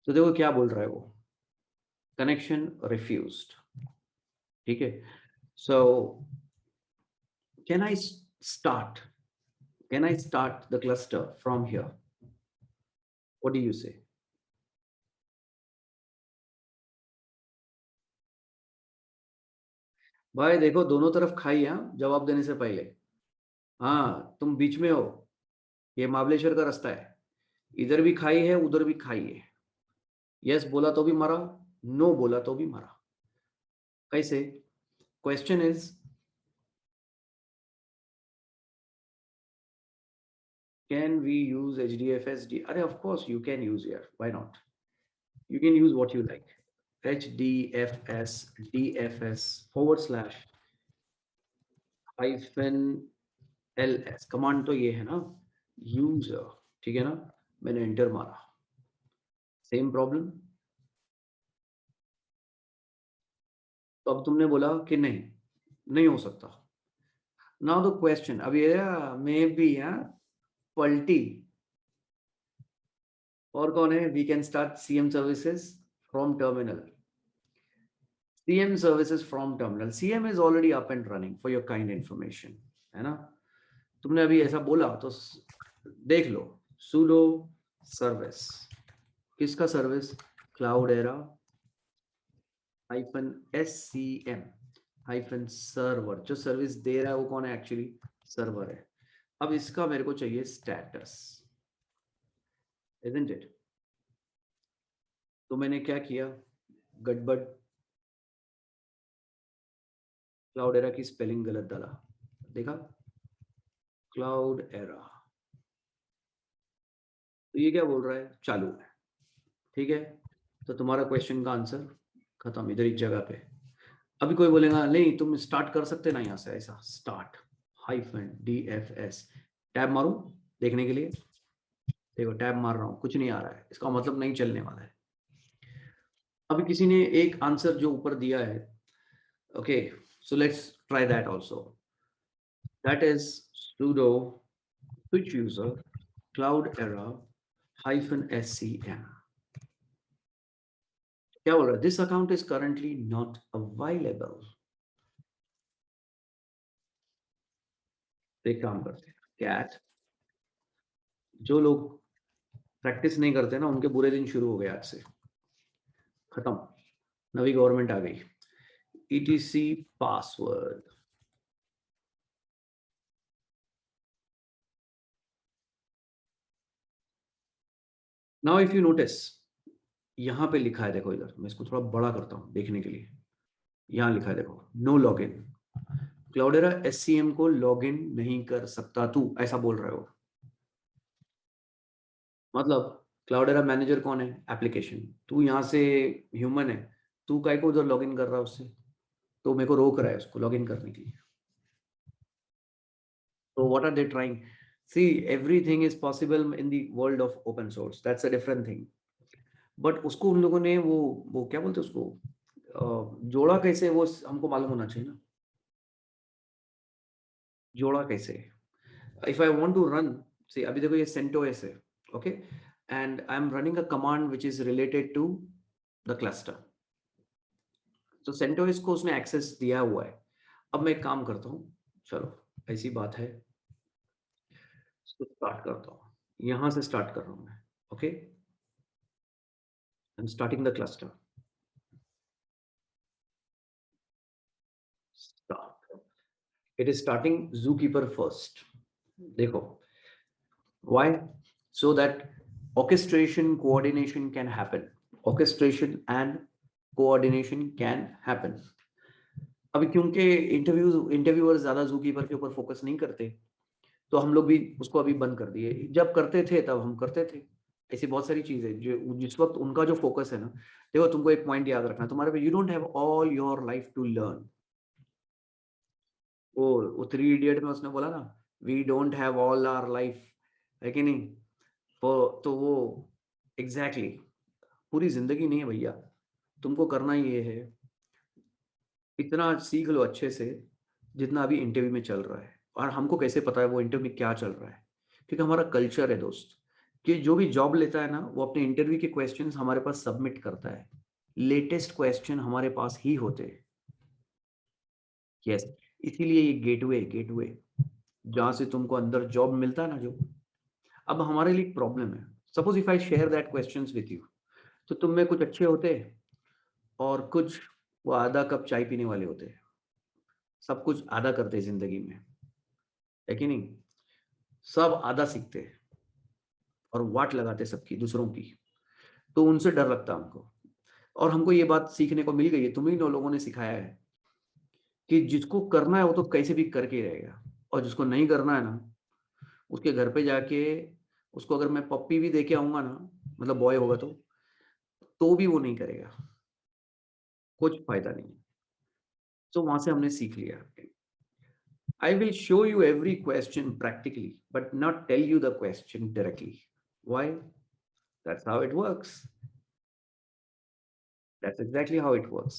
तो देखो क्या बोल रहा है वो, कनेक्शन रिफ्यूज्ड. ठीक है, so can I start the cluster from here? What do you से? भाई देखो दोनों तरफ खाई है जवाब देने से पहले. हाँ तुम बीच में हो, ये महाबलेश्वर का रास्ता है, इधर भी खाई है उधर भी खाई है. यस बोला तो भी मरा, नो बोला तो भी मरा. कैसे? Question is, can we use HDFS? Of course you can use here. Why not? You can use what you like. HDFS DFS /ls command तो ये है ना, यूजर. ठीक है ना, मैंने एंटर मारा, सेम प्रॉब्लम. तो अब तुमने बोला कि नहीं हो सकता, Now the question, अब ये maybe पलटी और कौन है? We can start CM services from terminal. CM services from terminal. CM is already up and running for your kind information, है ना? तुमने अभी ऐसा बोला तो देख लो, sudo service. किसका सर्विस? Cloudera -scm -server. जो सर्विस दे रहा है वो कौन है? एक्चुअली सर्वर है. अब इसका मेरे को चाहिए स्टेटस, isn't it? तो मैंने क्या किया? गड़बड़, क्लाउडेरा की स्पेलिंग गलत डाला. देखा? क्लाउडेरा. तो ये क्या बोल रहा है? चालू है. ठीक है, तो तुम्हारा क्वेश्चन का आंसर खत्म इधर एक जगह पे. अभी कोई बोलेगा नहीं तुम स्टार्ट कर सकते ना यहाँ से, ऐसा स्टार्ट -DFS टैब मारूं देखने के लिए. देखो टैब मार रहा हूँ, कुछ नहीं आ रहा है, इसका मतलब नहीं चलने वाला है. अभी किसी ने एक आंसर जो ऊपर दिया है, okay, so let's try that also. That is sudo switch user cloudera -scm. क्या बोल रहा है? This account is currently not available. एक काम करते हैं, कैट. जो लोग प्रैक्टिस नहीं करते ना उनके बुरे दिन शुरू हो गए आज से. खत्म, नवी गवर्नमेंट आ गई. ETC password. Now if you notice, यहां पे लिखा है, देखो इधर मैं इसको थोड़ा बड़ा करता हूं देखने के लिए. यहां लिखा है देखो, नो लॉगिन. क्लाउडेरा SCM को लॉगिन नहीं कर सकता तू, ऐसा बोल रहे हो. मतलब क्लाउडेरा मैनेजर कौन है? एप्लीकेशन. तू यहाँ से ह्यूमन है, तू काय को उधर लॉगिन कर रहा है उससे? तो मेरे को रोक रहा है उसको लॉगिन करने के लिए. तो what are they trying? See, everything is possible in the world of open source, that's a different thing. But उसको उन लोगों ने वो क्या बोलते हैं उसको, जोड़ा कैसे, वो हमको मालूम होना चाहिए ना. जोड़ा कैसे? If I want to run, see अभी देखो ये CentOS है, okay, and I am running a command which is related to the cluster. तो CentOS को उसने एक्सेस दिया हुआ है. अब मैं एक काम करता हूँ, चलो ऐसी बात है, इसको स्टार्ट करता हूँ. यहां से स्टार्ट कर रहा हूँ मैं, okay. I am starting the cluster. Start. It is starting Zookeeper first. देखो, why? So that orchestration coordination can happen. Orchestration and coordination can happen. अभी क्योंकि इंटरव्यूअर ज्यादा Zookeeper के ऊपर फोकस नहीं करते, तो हम लोग भी उसको अभी बंद कर दिए. जब करते थे तब हम करते थे. ऐसी बहुत सारी चीजें जो जिस वक्त उनका जो फोकस है ना. देखो तुमको एक पॉइंट याद रखना, तुम्हारे पे, you don't have all your life to learn. वो 3 इडियट में उसने बोला ना, we don't have all our life, है कि नहीं? तो वो एग्जैक्टली पूरी जिंदगी नहीं है भैया. तुमको करना ये है, इतना सीख लो अच्छे से जितना अभी इंटरव्यू में चल रहा है. और हमको कैसे पता है वो इंटरव्यू में क्या चल रहा है? क्योंकि हमारा कल्चर है दोस्त, कि जो भी जॉब लेता है ना वो अपने इंटरव्यू के क्वेश्चंस हमारे पास सबमिट करता है. लेटेस्ट क्वेश्चन हमारे पास ही होते हैं. यस, इसीलिए ये गेटवे जहां से तुमको अंदर जॉब मिलता है ना जो. अब हमारे लिए प्रॉब्लम है, suppose if I share that questions with you, तो तुम में कुछ अच्छे होते और कुछ वो आधा कप चाय पीने वाले होते. सब कुछ आधा करते जिंदगी में, है कि नहीं? सब आधा सीखते और वाट लगाते सबकी दूसरों की. तो उनसे डर लगता हमको. और हमको ये बात सीखने को मिल गई है, तुम्ही लोगों ने सिखाया है कि जिसको करना है वो तो कैसे भी करके ही रहेगा, और जिसको नहीं करना है ना, उसके घर पे जाके उसको अगर मैं पप्पी भी दे के आऊंगा ना, मतलब बॉय होगा तो भी वो नहीं करेगा. कुछ फायदा नहीं. तो वहां से हमने सीख लिया. I will show you every question practically, but not tell you the question directly. Why? That's how it works. That's exactly how it works.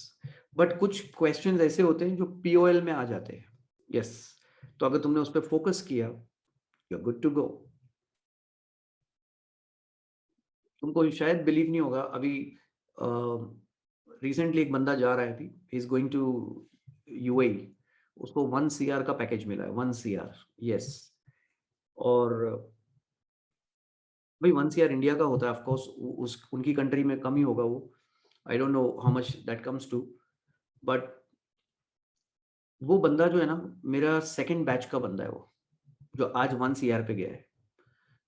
But कुछ questions ऐसे होते हैं जो POL में आ जाते हैं. Yes. तो अगर तुमने उस पर फोकस किया, you are good to go. तुमको शायद बिलीव नहीं होगा, अभी रिसेंटली एक बंदा जा रहा है, अभी ही इज गोइंग टू यूएई, उसको 1 CR का पैकेज मिला है, 1 CR, यस। और भाई 1 CR इंडिया का होता है, ऑफ कोर्स उस उनकी कंट्री में कम ही होगा वो, I don't know how much that comes to, but वो बंदा जो है ना, मेरा सेकंड बैच का बंदा है वो, जो आज 1 CR पे गया है।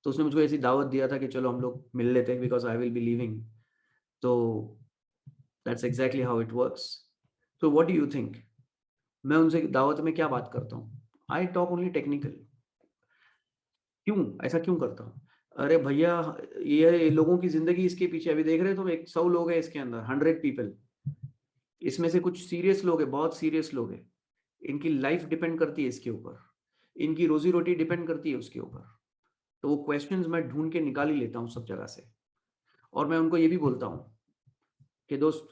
तो उसने मुझको ऐसी दावत दिया था कि चलो हम लोग मिल लेते हैं, because I will be leaving. तो that's exactly how it works. तो व्हाट डू यू थिंक, मैं उनसे दावत में क्या बात करता हूँ? I talk only technical. क्यों ऐसा क्यों करता हूँ? अरे भैया, ये लोगों की जिंदगी इसके पीछे, अभी देख रहे हो तो 100 लोग हैं इसके अंदर, 100 पीपल। इसमें से कुछ सीरियस लोग हैं, बहुत सीरियस लोग हैं, इनकी लाइफ डिपेंड करती है इसके ऊपर, इनकी रोजी रोटी डिपेंड करती है उसके ऊपर। तो वो क्वेश्चंस मैं ढूंढ के निकाल ही लेता हूँ सब जगह से। और मैं उनको ये भी बोलता हूँ कि दोस्त,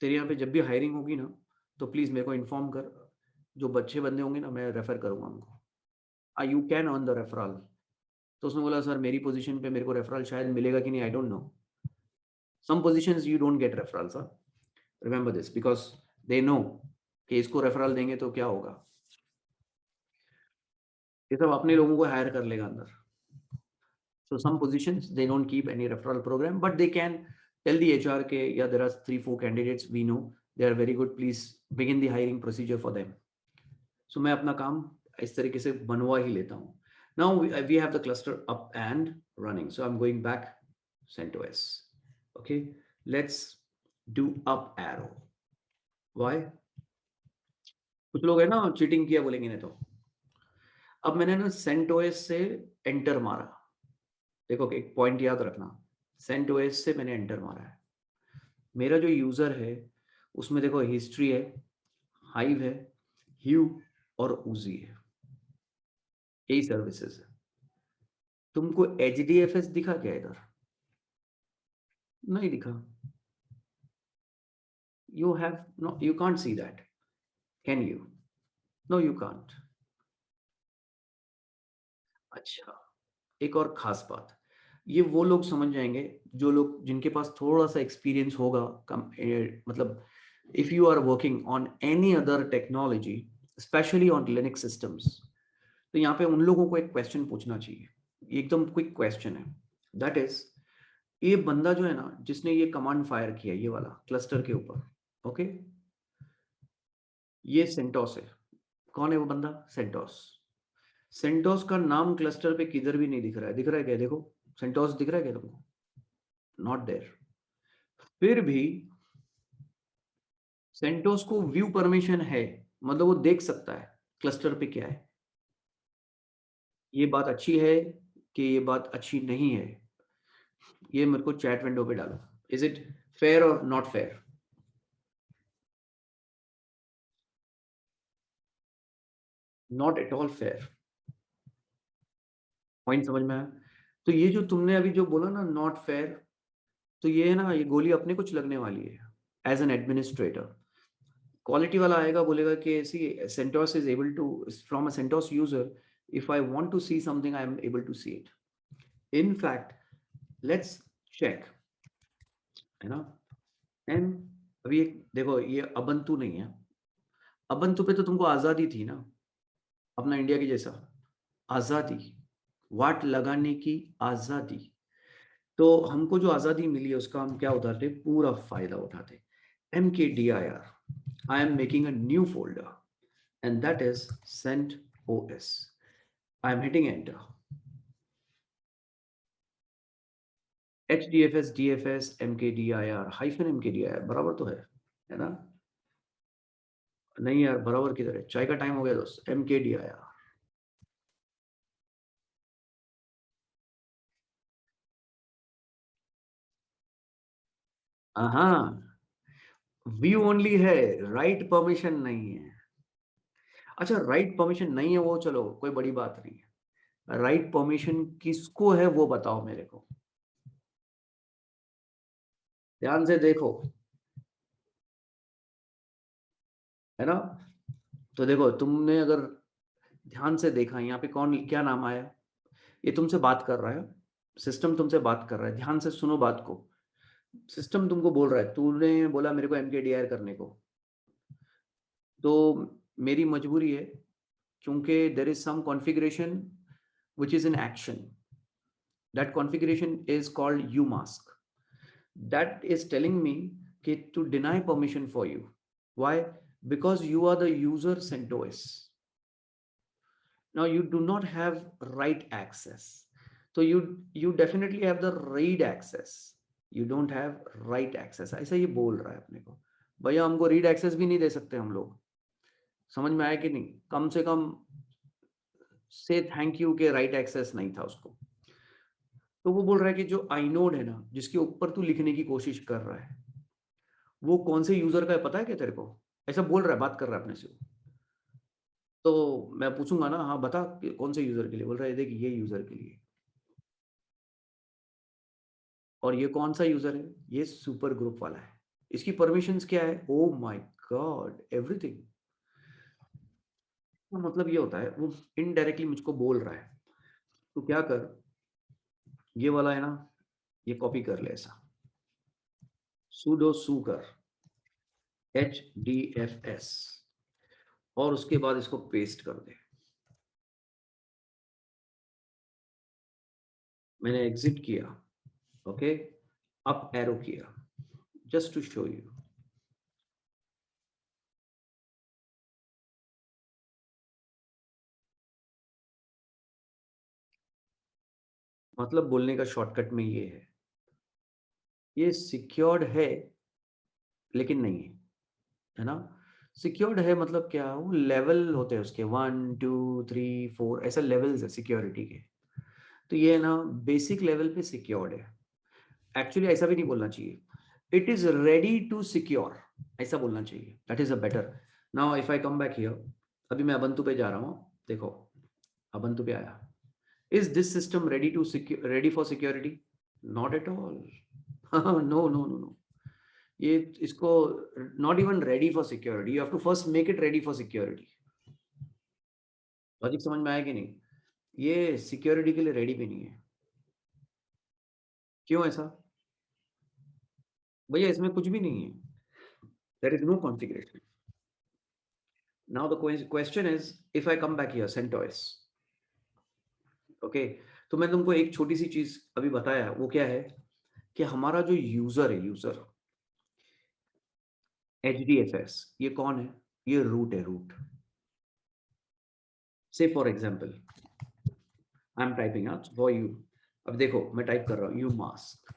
तेरे यहाँ पे जब भी हायरिंग होगी ना, तो प्लीज़ मेरे को इन्फॉर्म कर, जो बच्चे बंदे होंगे ना, मैं रेफर करूँगा उनको। You can earn the referral. तो उसने बोला सर मेरी पोजीशन पे मेरे को रेफरल शायद मिलेगा कि नहीं, I don't know. Some positions you don't get referral sir, remember this, because they know कि इसको रेफरल देंगे तो क्या होगा, ये सब अपने लोगों को हायर कर लेगा अंदर। So some positions they don't keep any referral program, but they can tell the HR के, yeah, there are 3-4 candidates we know, they are very good, please begin the hiring procedure for them. So मैं अपना काम इस तरीके से बनवा ही लेता हूँ। Now we have the cluster up and running. So I'm going back CentOS. Okay, let's do up arrow. Why? कुछ लोग है ना चीटिंग किया बोलेंगे नहीं तो। अब मैंने ना CentOS से एंटर मारा, देखो एक पॉइंट याद रखना, CentOS से मैंने एंटर मारा है, मेरा जो यूजर है उसमें देखो हिस्ट्री है, हाइव है, ह्यू और उजी है, यही सर्विसेज है। तुमको HDFS दिखा क्या इधर? नहीं दिखा। You have no, you can't see that, can you? No you can't. अच्छा, एक और खास बात, ये वो लोग समझ जाएंगे जो लोग, जिनके पास थोड़ा सा एक्सपीरियंस होगा कम, मतलब if you are working on any other technology, specially on Linux systems, तो यहाँ पे उन लोगों को एक क्वेश्चन पूछना चाहिए, ये एकदम क्विक क्वेश्चन है। दैट इज, ये बंदा जो है ना जिसने ये कमांड फायर किया ये वाला क्लस्टर के ऊपर, ओके, ये सेंटोस है। कौन है वो बंदा? सेंटोस। सेंटोस का नाम क्लस्टर पे किधर भी नहीं दिख रहा है, दिख रहा है क्या? देखो सेंटोस दिख रहा है क्या तुमको? Not there. फिर भी सेंटोस को व्यू परमिशन है, मतलब वो देख सकता है क्लस्टर पे क्या है। ये बात अच्छी है कि ये बात अच्छी नहीं है? ये मेरे को चैट विंडो पे डालो, इज इट फेयर और not fair? Not at all fair. Point समझ में आया? तो ये जो तुमने अभी जो बोला ना नॉट फेयर, तो ये है ना, ये गोली अपने कुछ लगने वाली है। एज एन एडमिनिस्ट्रेटर क्वालिटी वाला आएगा, बोलेगा कि see CentOS is able to, from a CentOS user, if I want to see something I am able to see it. In fact let's check, है ना। एंड अभी एक देखो, ये अबंतु नहीं है, अबंतु पे तो तुमको आजादी थी ना, अपना इंडिया की जैसा आजादी, वाट लगाने की आजादी। तो हमको जो आजादी मिली है उसका हम क्या उठाते, पूरा फायदा उठाते। MKDIR, I am making a new folder and that is CentOS. I am hitting enter. HDFS, DFS, MKDIR, hyphen MKDIR बराबर तो है ना? नहीं यार, बराबर किधर है? चाय का टाइम हो गया दोस्त। MKDIR, हाँ, व्यू ओनली है, राइट परमिशन नहीं है। अच्छा, राइट परमिशन नहीं है वो, चलो कोई बड़ी बात नहीं है। राइट परमिशन किसको है वो बताओ मेरे को, ध्यान से देखो, है ना। तो देखो तुमने अगर ध्यान से देखा यहाँ पे कौन क्या नाम आया, ये तुमसे बात कर रहा है, सिस्टम तुमसे बात कर रहा है, ध्यान से सुनो बात को। सिस्टम तुमको बोल रहा है, तूने बोला मेरे को MKDR करने को, तो मेरी मजबूरी है क्योंकि there is some configuration which is in action, that configuration is called umask, that is telling me to deny permission for you. Why? Because you are the user CentOS. Now you do not have write access, so you definitely have the read access, you don't have write access. ऐसा ये बोल रहा है अपने को, भैया हमको read access भी नहीं दे सकते हम लोग। समझ में आया कि नहीं? कम से कम से थैंक यू के राइट एक्सेस नहीं था उसको। तो वो बोल रहा है कि जो आइनोड है ना, जिसके ऊपर तू लिखने की कोशिश कर रहा है, वो कौन से यूजर का है पता है क्या तेरे को? ऐसा बोल रहा है, बात कर रहा है अपने से। तो मैं पूछूंगा ना, हाँ बता कौन से यूजर के लिए? बोल रहा है देख ये यूजर के लिए। और ये कौन सा यूजर है? ये सुपर ग्रुप वाला है। इसकी परमिशंस क्या है? Oh my God, everything. मतलब ये होता है, वो इनडायरेक्टली मुझको बोल रहा है। तो क्या कर, ये वाला है ना, ये कॉपी कर ले ऐसा, sudo su कर HDFS, और उसके बाद इसको पेस्ट कर दे। मैंने एग्जिट किया, ओके, अप एरो किया, जस्ट टू शो यू। मतलब बोलने का शॉर्टकट में ये ये सिक्योर्ड है लेकिन नहीं है, है ना? सिक्योर्ड है मतलब क्या? वो लेवल होते हैं उसके 1 2 3 4 ऐसा लेवल्स है सिक्योरिटी के। तो ये है ना, बेसिक लेवल पे सिक्योर्ड है। एक्चुअली ऐसा भी नहीं बोलना चाहिए, it is ready to secure, ऐसा बोलना चाहिए, that is a better. Now if I come back here, अभी मैं अबंतु पे जा रहा हूँ, देखो अबंतु पे आया। Is this system ready to ready for security? Not at all. No no no no, ये इसको not even ready for security, you have to first make it ready for security. Logic समझ में आया कि नहीं? ये सिक्योरिटी के लिए रेडी भी नहीं है। क्यों ऐसा? भैया इसमें कुछ भी नहीं है, there is no configuration. Now the question is, if I come back here CentOS, okay, तो मैं तुमको एक छोटी सी चीज अभी बताया, वो क्या है कि हमारा जो यूजर है, यूजर HDFS, ये कौन है? ये रूट है, रूट। से for example I am typing out for you, अब देखो मैं टाइप कर रहा हूँ umask,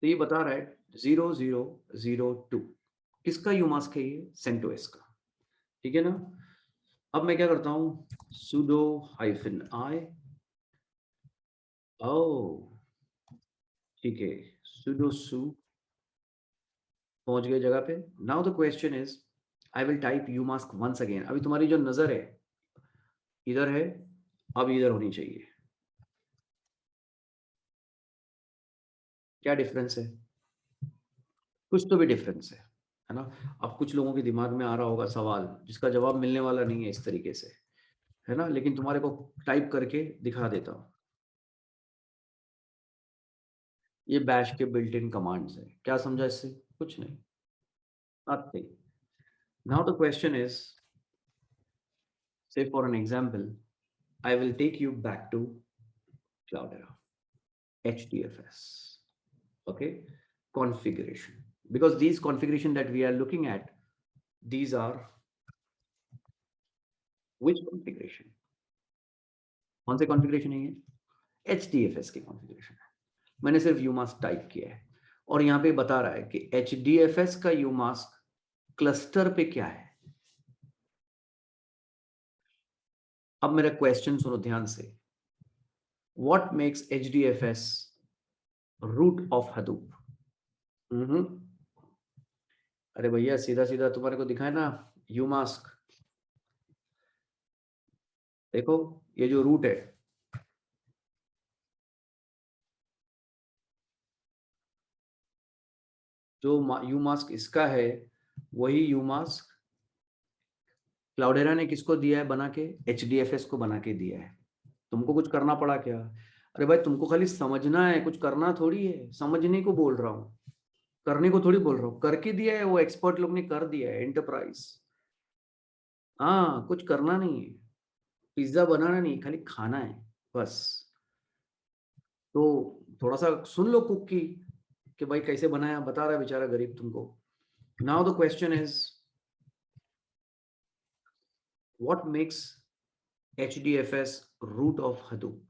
तो ये बता रहा है 0002, किसका umask है? ये CentOS का, ठीक है ना? अब मैं क्या करता हूँ, sudo -i, ओ ठीक है, sudo su, पहुंच गए जगह पे। Now the question is, I will type umask once again. अभी तुम्हारी जो नजर है इधर है, अब इधर होनी चाहिए। क्या डिफरेंस है? कुछ तो भी डिफरेंस है ना? अब कुछ लोगों के दिमाग में आ रहा होगा सवाल जिसका जवाब मिलने वाला नहीं है इस तरीके से, है ना? लेकिन तुम्हारे को टाइप करके दिखा देता हूँ। ये बैश के बिल्ट इन कमांड्स है, क्या समझा इससे? कुछ नहीं, nothing. Now the question is, say for an example, I will take you back to Cloudera, HDFS, okay, configuration. Because these configuration that we are looking at, these are which configuration? कौन से configuration है ये? HDFS के configuration है। मैंने सिर्फ umask type किया है और यहाँ पे बता रहा है कि HDFS का umask क्लस्टर पे क्या है। अब मेरा क्वेश्चन सुनो ध्यान से, what makes HDFS root of Hadoop? अरे भैया सीधा सीधा तुम्हारे को दिखाए ना, umask, देखो ये जो रूट है, जो umask इसका है, वही umask क्लाउडेरा ने किसको दिया है बना के? HDFS को बना के दिया है। तुमको कुछ करना पड़ा क्या? अरे भाई तुमको खाली समझना है, कुछ करना थोड़ी है। समझने को बोल रहा हूँ, करने को थोड़ी बोल रहा हूँ। करके दिया है, वो एक्सपर्ट लोग ने कर दिया है, एंटरप्राइज। हाँ, कुछ करना नहीं है, पिज्जा बनाना नहीं, खाली खाना है बस। तो थोड़ा सा सुन लो कुक की कि भाई कैसे बनाया, बता रहा है बेचारा गरीब तुमको। Now the question is, what makes HDFS root of Hadoop,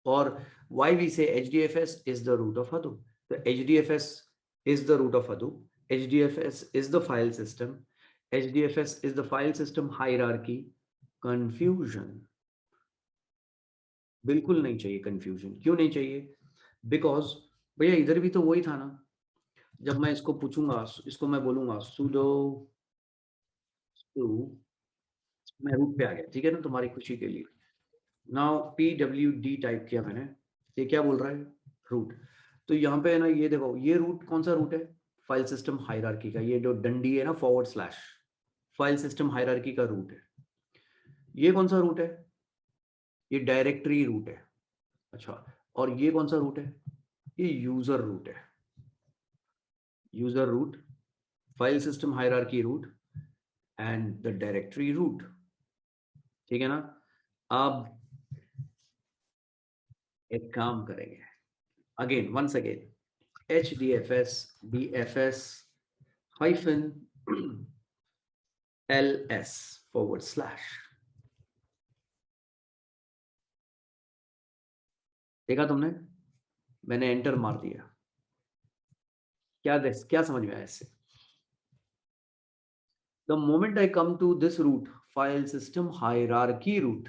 or why we say HDFS is the root of Hadoop? The HDFS is the root of Hadoop. HDFS is the file system. HDFS is the file system hierarchy. Confusion बिल्कुल नहीं चाहिए। Confusion क्यों नहीं चाहिए? Because भैया इधर भी तो वही था ना। जब मैं इसको पूछूंगा, इसको मैं बोलूंगा sudo मैं रूट पे आ गया, ठीक है ना, तुम्हारी खुशी के लिए। नाउ PWD टाइप किया मैंने, ये क्या बोल रहा है? रूट। तो यहाँ पे है ना, ये देखो, ये रूट कौन सा रूट है? फाइल सिस्टम हायरार्की का। ये जो डंडी है ना, / फाइल सिस्टम हायरार्की का रूट है। ये कौन सा रूट है? ये डायरेक्टरी रूट है। अच्छा, और ये कौन सा रूट है? ये यूजर रूट है। User root, file system hierarchy root and the directory root. ठीक है ना? अब एक काम करेंगे, again once again, HDFS BFS hyphen ls/। देखा तुमने? मैंने एंटर मार दिया। क्या समझ में आया इससे? The moment I come to this root, file system hierarchy root,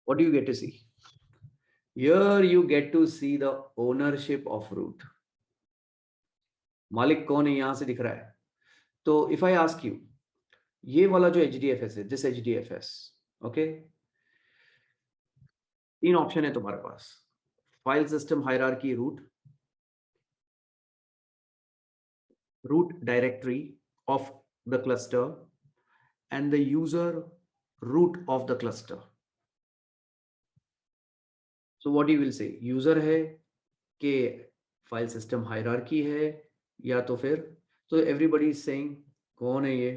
what do you get to see? Here you get to see the ownership of root. मालिक कौन है यहां से दिख रहा है। तो इफ आई आस्क यू, ये वाला जो HDFS है, दिस HDFS, ओके, तीन ऑप्शन है तुम्हारे पास: file system hierarchy root, root directory of the cluster, and the user root of the cluster. So what you will say, user है कि file system hierarchy है, या तो फिर, तो everybody is saying कौन है ये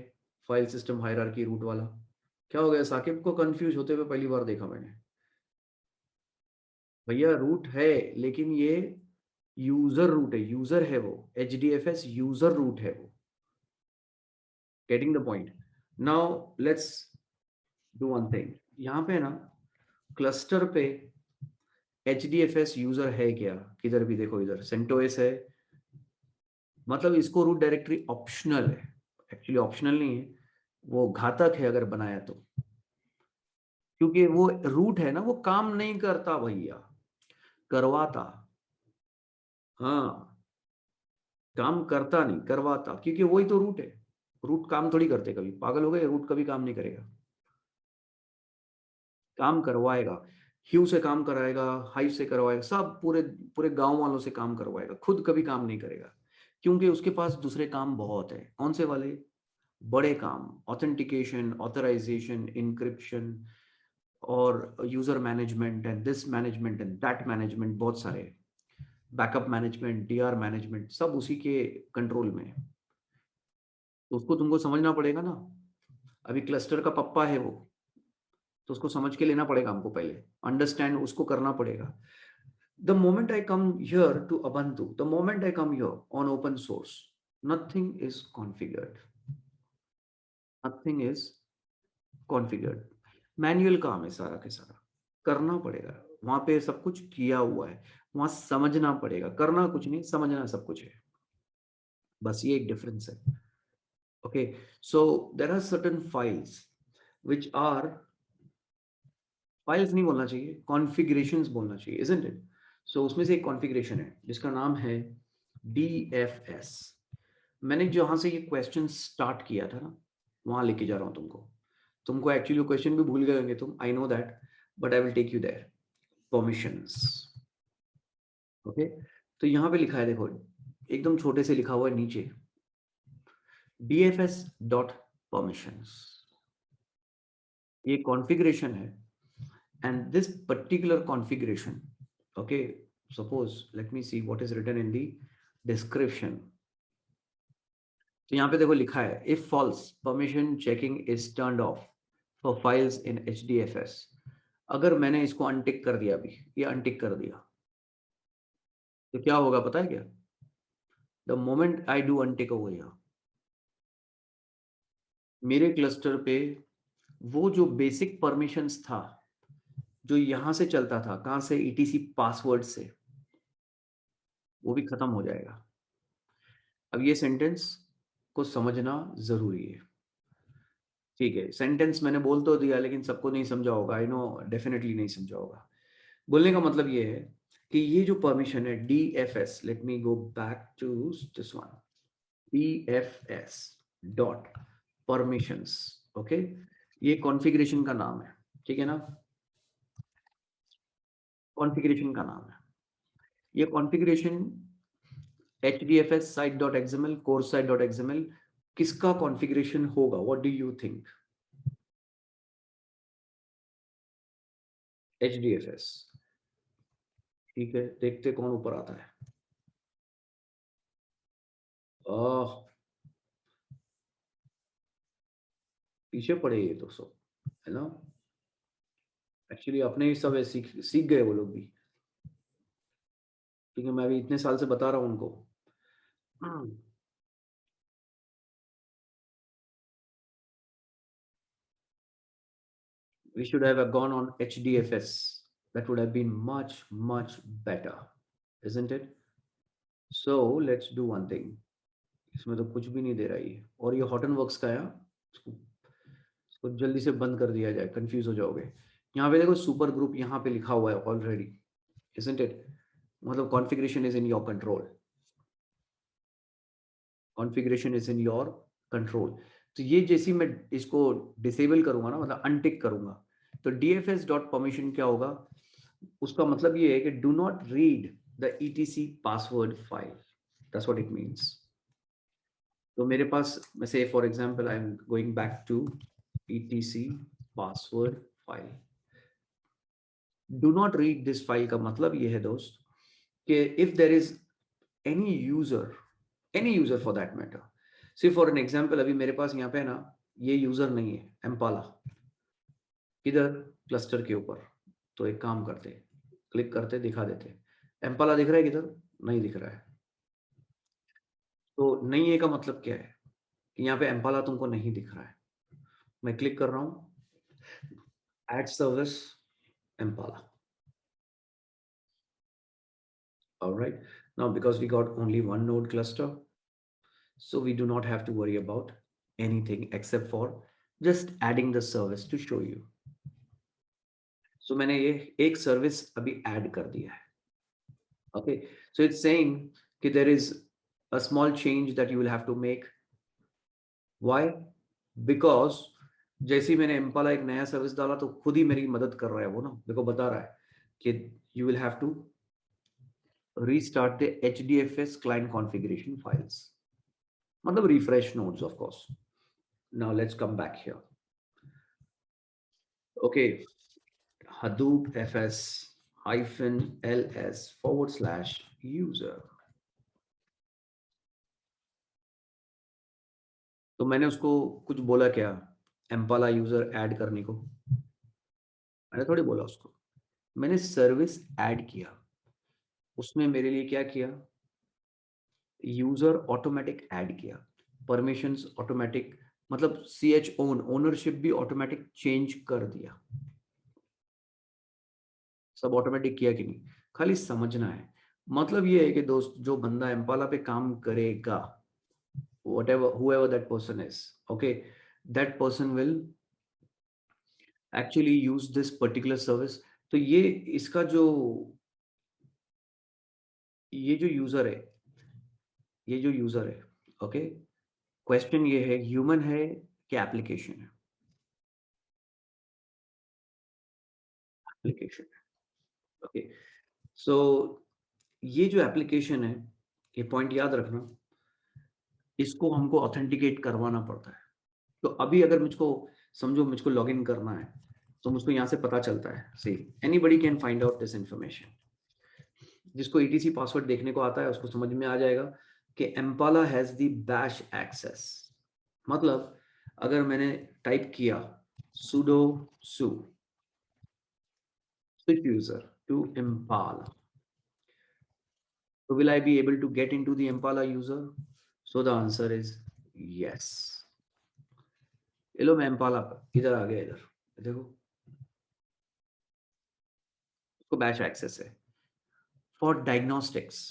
file system hierarchy root वाला? क्या हो गया? साकिब को कंफ्यूज होते हुए पहली बार देखा मैंने। भैया रूट है, लेकिन ये यूजर रूट है, यूजर है वो, HDFS यूजर रूट है वो। Getting the point? Now let's do one thing. यहाँ पे ना क्लस्टर पे HDFS यूजर है क्या? किधर भी देखो, इधर CentOS है, मतलब इसको रूट डायरेक्टरी ऑप्शनल है। एक्चुअली ऑप्शनल नहीं है, वो घातक है अगर बनाया तो, क्योंकि वो रूट है ना, वो काम नहीं करता भैया, करवाता। हाँ, काम करता नहीं, करवाता, क्योंकि वही तो रूट है। रूट काम थोड़ी करते, कभी पागल हो गए? रूट कभी काम नहीं करेगा, काम करवाएगा। ह्यू से काम कराएगा, हाइव से करवाएगा, सब पूरे पूरे गांव वालों से काम करवाएगा, खुद कभी काम नहीं करेगा, क्योंकि उसके पास दूसरे काम बहुत है। कौन से वाले? बड़े काम, ऑथेंटिकेशन, ऑथराइजेशन, इंक्रिप्शन, और user management and this management and that management, बहुत सारे, बैकअप मैनेजमेंट, DR मैनेजमेंट, सब उसी के कंट्रोल में है। तो उसको तुमको समझना पड़ेगा ना। अभी क्लस्टर का पप्पा है वो, तो उसको समझ के लेना पड़ेगा हमको, पहले अंडरस्टैंड उसको करना पड़ेगा। The moment I come here to Ubuntu, the moment I come here on open source, nothing is configured. Nothing is configured. Manual काम है सारा के सारा, करना पड़ेगा। वहां पे सब कुछ किया हुआ है, वहां समझना पड़ेगा, करना कुछ नहीं, समझना सब कुछ है। बस ये एक डिफरेंस है। Okay, so there are certain files which are, files नहीं बोलना चाहिए, कॉन्फ़िगरेशंस बोलना चाहिए, इजंट इट? सो उसमें से एक कॉन्फ़िगरेशन है जिसका नाम है DFS। मैंने जहां से ये क्वेश्चन स्टार्ट किया था ना, वहां लेके जा रहा हूं तुमको एक्चुअली क्वेश्चन भी भूल गए होंगे तुम, I know that, but I will take you there. Permissions, okay. तो यहाँ पे लिखा है, देखो एकदम छोटे से लिखा हुआ है नीचे, DFS डॉट परमिशंस। ये कॉन्फ़िगरेशन है, and this particular configuration, okay, suppose let me see what is written in the description. तो यहाँ पे देखो लिखा है, if false permission checking is turned off for files in HDFS। अगर मैंने इसको अनटिक कर दिया, अभी ये अनटिक कर दिया, तो क्या होगा पता है क्या? The moment I do untick over here, मेरे क्लस्टर पे वो जो बेसिक परमिशंस था, जो यहां से चलता था, कहां से, ETC पासवर्ड से, वो भी खत्म हो जाएगा। अब ये सेंटेंस को समझना जरूरी है, ठीक है? सेंटेंस मैंने बोल तो दिया, लेकिन सबको नहीं समझा होगा, आई नो, डेफिनेटली नहीं समझा होगा। बोलने का मतलब ये है कि ये जो परमिशन है DFS, let me go back to this one, DFS dot permissions, okay, ये कॉन्फ़िगरेशन का नाम है, ठीक है ना? कॉन्फ़िगरेशन का नाम है। ये configuration HDFS site.xml, course site.xml, किसका कॉन्फ़िगरेशन होगा? What do you think? HDFS, ठीक है, देखते कौन ऊपर आता है। आह, पीछे पड़े ये तो सब, है ना? एक्चुअली अपने ही सब सीख सीख गए वो लोग भी, क्योंकि मैं अभी इतने साल से बता रहा हूँ उनको। We should have gone on HDFS. That would have been much, much better, isn't it? So let's do one thing. इसमें तो कुछ भी नहीं दे रहा ये, और ये हॉट एंड वर्क्स का है, इसको जल्दी से बंद कर दिया जाए, कंफ्यूज हो जाओगे। यहाँ पे देखो सुपर ग्रुप यहाँ पे लिखा हुआ है ऑलरेडी, isn't it? मतलब configuration is in your control, configuration is in your control. तो ये जैसी मैं इसको डिसेबल करूंगा ना, मतलब अनटिक करूंगा, तो DFS डॉट परमिशन क्या होगा? उसका मतलब ये है कि do not read the ETC password file, that's what it means. तो मेरे पास, मैं say for example I am going back to ETC password file, do not read this file का मतलब ये है दोस्त कि if there is any user for that matter, सिर्फ फॉर एन एग्जांपल, अभी मेरे पास यहाँ पे ना ये यूजर नहीं है एम्पाला, किधर, क्लस्टर के ऊपर। तो एक काम करते, क्लिक करते, दिखा देते, एम्पाला दिख रहा है किधर? नहीं दिख रहा है। तो नहीं है का मतलब क्या है कि यहाँ पे एम्पाला तुमको नहीं दिख रहा है। मैं क्लिक कर रहा हूँ, add service Impala, alright, now because we got only one node cluster, so we do not have to worry about anything except for just adding the service to show you. So मैंने ये एक service अभी add कर दिया है, okay? So it's saying कि there is a small change that you will have to make. Why? Because जैसे ही मैंने एम्पाला एक नया सर्विस डाला, तो खुद ही मेरी मदद कर रहा है वो ना, मेरे को बता रहा है कि you will have to restart the HDFS client configuration files, मतलब refresh nodes of course. Now let's come back here. Okay, Hadoop FS -ls/user. तो मैंने उसको कुछ बोला क्या, एम्पाला यूजर ऐड करने को? मैंने थोड़ी बोला उसको, मैंने सर्विस ऐड किया, उसने मेरे लिए क्या किया, यूजर ऑटोमेटिक ऐड किया, परमिशंस ऑटोमेटिक, मतलब CH ओनरशिप भी ऑटोमेटिक चेंज कर दिया। सब ऑटोमेटिक किया कि नहीं, खाली समझना है। मतलब ये है कि दोस्त, जो बंदा एम्पाला पे काम करेगा, whatever whoever that person is, okay, that person will actually use this particular service. तो इसका जो ये जो यूजर है, ओके, क्वेश्चन ये है, ह्यूमन है कि एप्लीकेशन है? Application, okay. सो ये जो एप्लीकेशन है, ये पॉइंट याद रखना, इसको हमको ऑथेंटिकेट करवाना पड़ता है। तो अभी अगर मुझको समझो मुझको लॉग इन करना है तो मुझको यहाँ से पता चलता है, see anybody can find out this information. जिसको ETC पासवर्ड देखने को आता है उसको समझ में आ जाएगा कि एम्पाला हैज द बैश एक्सेस। मतलब अगर मैंने टाइप किया sudo su switch user to Impala, so will I be able to get into the Impala user? So the answer is yes. ये लो, मैं Impala पर इधर आ गया, इधर देखो उसको बैश एक्सेस है for diagnostics,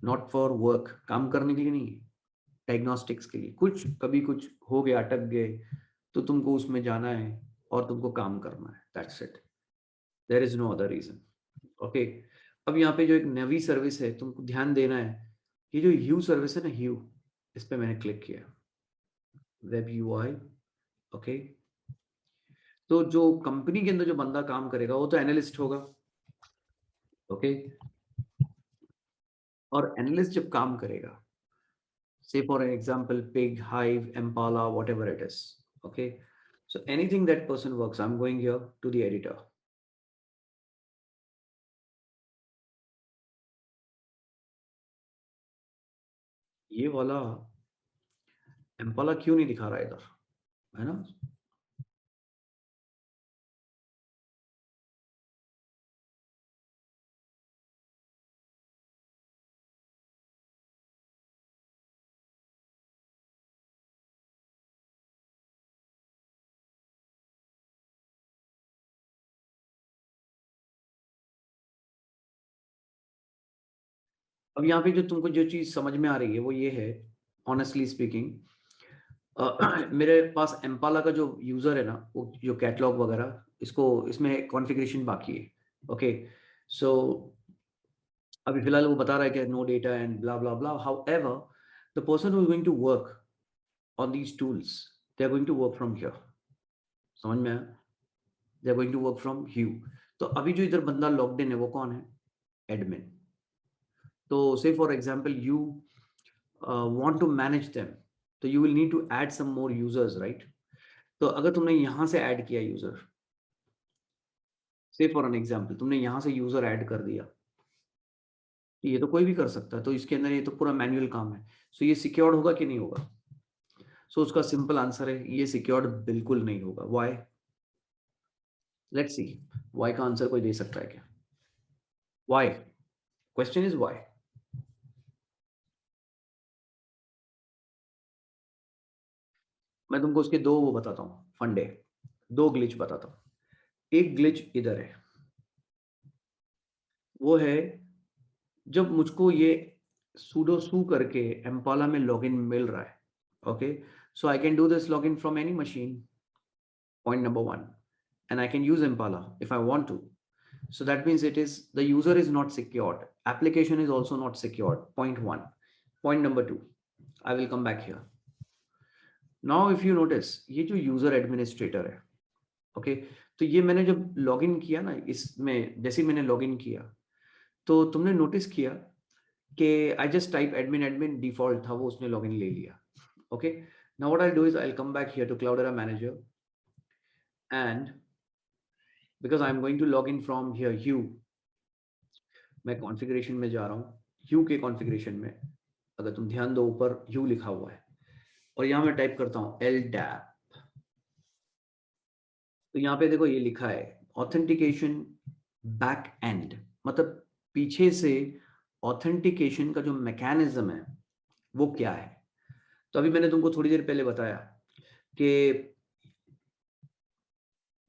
not for work, काम करने के लिए नहीं, डायग्नोस्टिक्स के लिए। कुछ कभी कुछ हो गया, अटक गए, तो तुमको उसमें जाना है और तुमको काम करना है, that's it, there is no other reason. Okay, अब यहाँ पे जो एक नवी सर्विस है तुमको ध्यान देना है, ये जो ह्यू सर्विस है ना, ह्यू, इस पे मैंने क्लिक किया, वेब UI। ओके, तो जो कंपनी के अंदर जो बंदा काम करेगा वो तो एनालिस्ट होगा। ओके, और एनालिस्ट जब काम करेगा, say for an example pig, hive, impala, whatever it is, okay, so anything that person works, I'm going here to the editor, ये वाला impala क्यों नहीं दिखा रहा है इधर, है ना? अब यहाँ पे जो तुमको जो चीज समझ में आ रही है वो ये है, ऑनेस्टली स्पीकिंग, मेरे पास एम्पाला का जो यूजर है ना, वो जो कैटलॉग वगैरह, इसको इसमें कॉन्फ़िगरेशन बाकी है। ओके, सो अभी फिलहाल वो बता रहा है कि no data and blah blah blah. However, the person who is going to work on these tools, they are going to work from here. समझ में आया? They are going to work from Hue. तो अभी जो इधर बंदा logged in है वो कौन है? एडमिन। तो say for example you want to manage them, तो you will need to add some more users, right? तो अगर तुमने यहाँ से ऐड किया यूजर, से फॉर एन एग्जांपल तुमने यहाँ से यूजर ऐड कर दिया, ये तो कोई भी कर सकता है, तो इसके अंदर ये तो पूरा मैनुअल काम है। सो ये सिक्योर्ड होगा कि नहीं होगा? सो उसका सिंपल आंसर है, ये सिक्योर्ड बिल्कुल नहीं होगा। व्हाई? लेट्स सी, व्हाई का आंसर कोई दे सकता है क्या? व्हाई? Question is why. मैं तुमको उसके दो वो बताता हूँ, फंडे, दो ग्लिच बताता हूँ। एक ग्लिच इधर है, वो है जब मुझको ये sudo su करके एम्पाला में लॉगिन मिल रहा है। Okay, so I can do this login from any machine, point number one, and I can use Impala if I want to. So that means it is, the user is not secured, application is also not secured, point one. Point number two, I will come back here. Now if you notice, ये जो user administrator है, okay, तो ये मैंने जब login किया ना, इसमें जैसे मैंने लॉगिन किया तो तुमने नोटिस किया कि I just type admin, admin default था वो, उसने लॉगिन ले लिया। Okay, now what I do is I will come back here to Cloudera manager, and because I am going to log in from here Hue, मैं configuration में जा रहा हूँ। ह्यू के कॉन्फ़िगरेशन में अगर तुम ध्यान दो, ऊपर ह्यू लिखा हुआ है और यहाँ मैं टाइप करता हूँ LDAP, तो यहाँ पे देखो ये लिखा है ऑथेंटिकेशन बैक एंड, मतलब पीछे से ऑथेंटिकेशन का जो मैकेनिज्म है वो क्या है। तो अभी मैंने तुमको थोड़ी देर पहले बताया कि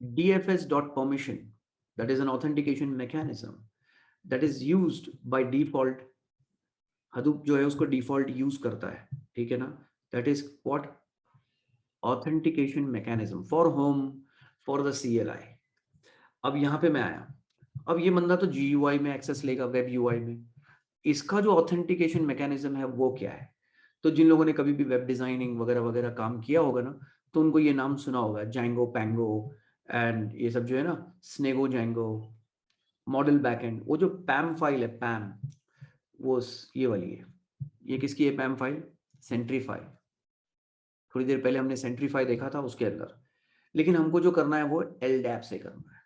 DFS.permission, that is an authentication mechanism that is used by default, Hadoop जो है उसको डिफॉल्ट यूज करता है, ठीक है ना? That is what? Authentication mechanism for home, for the CLI। अब यहाँ पे मैं आया, अब ये बंदा तो GUI में एक्सेस लेगा, वेब UI में, इसका जो ऑथेंटिकेशन मैकेनिज्म है वो क्या है? तो जिन लोगों ने कभी भी वेब डिजाइनिंग वगैरह वगैरह काम किया होगा ना, तो उनको ये नाम सुना होगा, जैंगो पैंगो एंड ये सब जो है ना, स्नेगो जैंगो, मॉडल बैकएंड। वो जो पैम फाइल है, पैम, वो ये वाली है। ये किसकी है पैम फाइल? सेंट्रीफाई। थोड़ी देर पहले हमने सेंट्रीफाई देखा था, उसके अंदर लेकिन हमको जो करना है वो LDAP से करना है।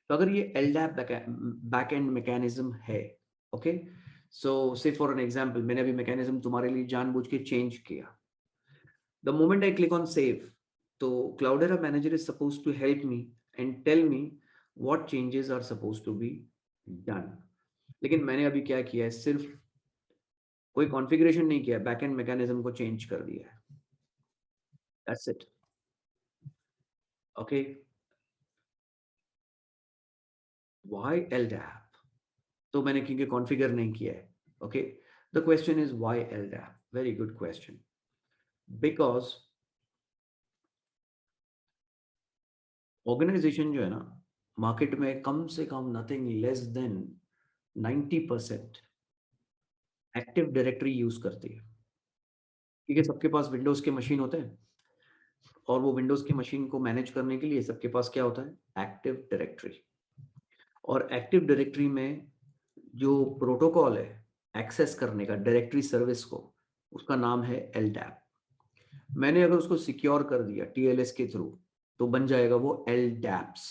तो अगर ये LDAP बैक एंड मैकेनिज्म है, ओके, सो से फॉर एन एग्जांपल मैंने अभी मैकेनिज्म तुम्हारे लिए जानबूझ के चेंज किया। The moment I click on save, तो Cloudera manager is suppose to help me and tell me what changes are suppose to be done. लेकिन मैंने अभी क्या किया है, सिर्फ कोई कॉन्फ़िगरेशन नहीं किया, बैकएंड मैकेनिज्म को चेंज कर दिया है, that's it. Okay, why LDAP? तो मैंने क्योंकि कॉन्फ़िगर नहीं किया है। Okay, the question is why LDAP? Very good question. Because organisation जो है ना, मार्केट में कम से कम nothing less than 90% active directory use करती है। क्योंकि सबके पास विंडोज के मशीन होते हैं, और वो विंडोज की मशीन को मैनेज करने के लिए सबके पास क्या होता है, एक्टिव डायरेक्टरी। और एक्टिव डायरेक्टरी में जो प्रोटोकॉल है एक्सेस करने का डायरेक्टरी सर्विस को, उसका नाम है LDAP। मैंने अगर उसको सिक्योर कर दिया TLS के थ्रू, तो बन जाएगा वो LDAPs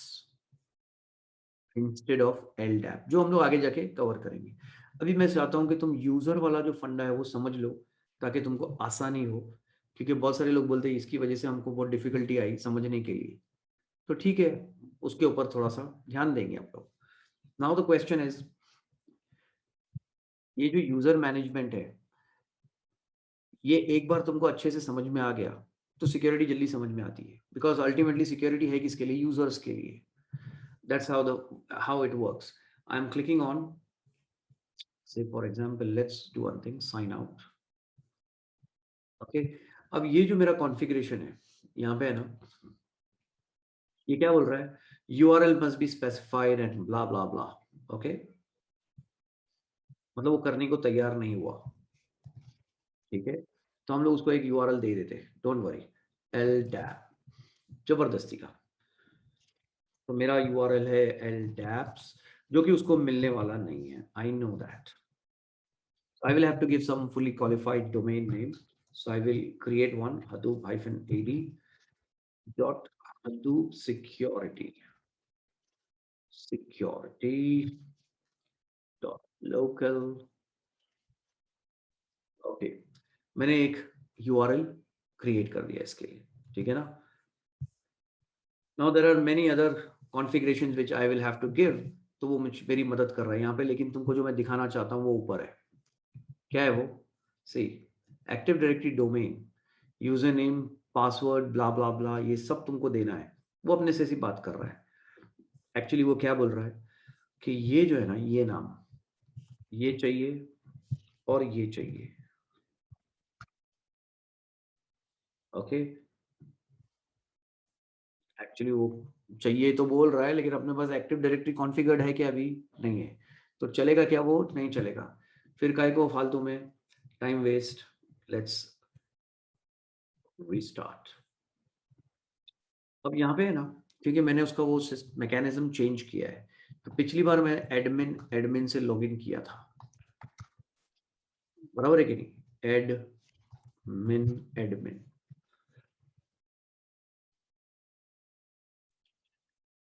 इंस्टेड ऑफ LDAP, जो हम लोग आगे जाके कवर करेंगे। अभी मैं चाहता हूं कि तुम यूजर वाला जो फंडा है वो समझ लो, ताकि तुमको आसानी हो, क्योंकि बहुत सारे लोग बोलते हैं इसकी वजह से हमको बहुत डिफिकल्टी आई समझने के लिए। तो ठीक है, उसके ऊपर थोड़ा सा ध्यान देंगे आप लोग। नाउ द क्वेश्चन इज, ये जो यूजर मैनेजमेंट है, ये एक बार तुमको अच्छे से समझ में आ गया तो सिक्योरिटी जल्दी समझ में आती है, बिकॉज अल्टीमेटली सिक्योरिटी है किसके लिए, यूजर्स के लिए। That's how it works. I am clicking on, say for example let's do one thing, sign out. Okay, अब ये जो मेरा कॉन्फ़िगरेशन है यहाँ पे है ना, ये क्या बोल रहा है, URL must be specified and blah blah blah. Okay, मतलब वो करने को तैयार नहीं हुआ, ठीक है, तो हम लोग उसको एक URL दे देते, डोंट वरी, LDAP जबरदस्ती का। तो मेरा URL है LDAPs, जो कि उसको मिलने वाला नहीं है, आई know that. I will have to give some fully qualified domain name, so I will create one, hadoop-ad dot hadoop security dot local। Okay, मैंने एक URL क्रिएट कर दिया इसके लिए, ठीक है ना। Now there are many other configurations which I will have to give, तो वो मेरी मदद कर रहा है यहाँ पे, लेकिन तुमको जो मैं दिखाना चाहता हूँ वो ऊपर है। क्या है वो, see, active directory domain, user name, password, blah blah blah, ये सब तुमको देना है। वो अपने से सी बात कर रहा है। एक्चुअली वो क्या बोल रहा है कि ये जो है ना, ये नाम, ये चाहिए और ये चाहिए। ओके, एक्चुअली वो चाहिए तो बोल रहा है, लेकिन अपने पास एक्टिव डायरेक्टरी कॉन्फ़िगर्ड है क्या, अभी नहीं है। तो चलेगा क्या, वो नहीं चलेगा। फिर काहे को फालतू में टाइम वेस्ट, लेट्स रीस्टार्ट। अब यहाँ पे है ना, क्योंकि मैंने उसका वो मैकेनिज्म चेंज किया है, तो पिछली बार मैं एडमिन एडमिन से लॉगिन किया था, बराबर है कि नहीं, एडमिन एडमिन,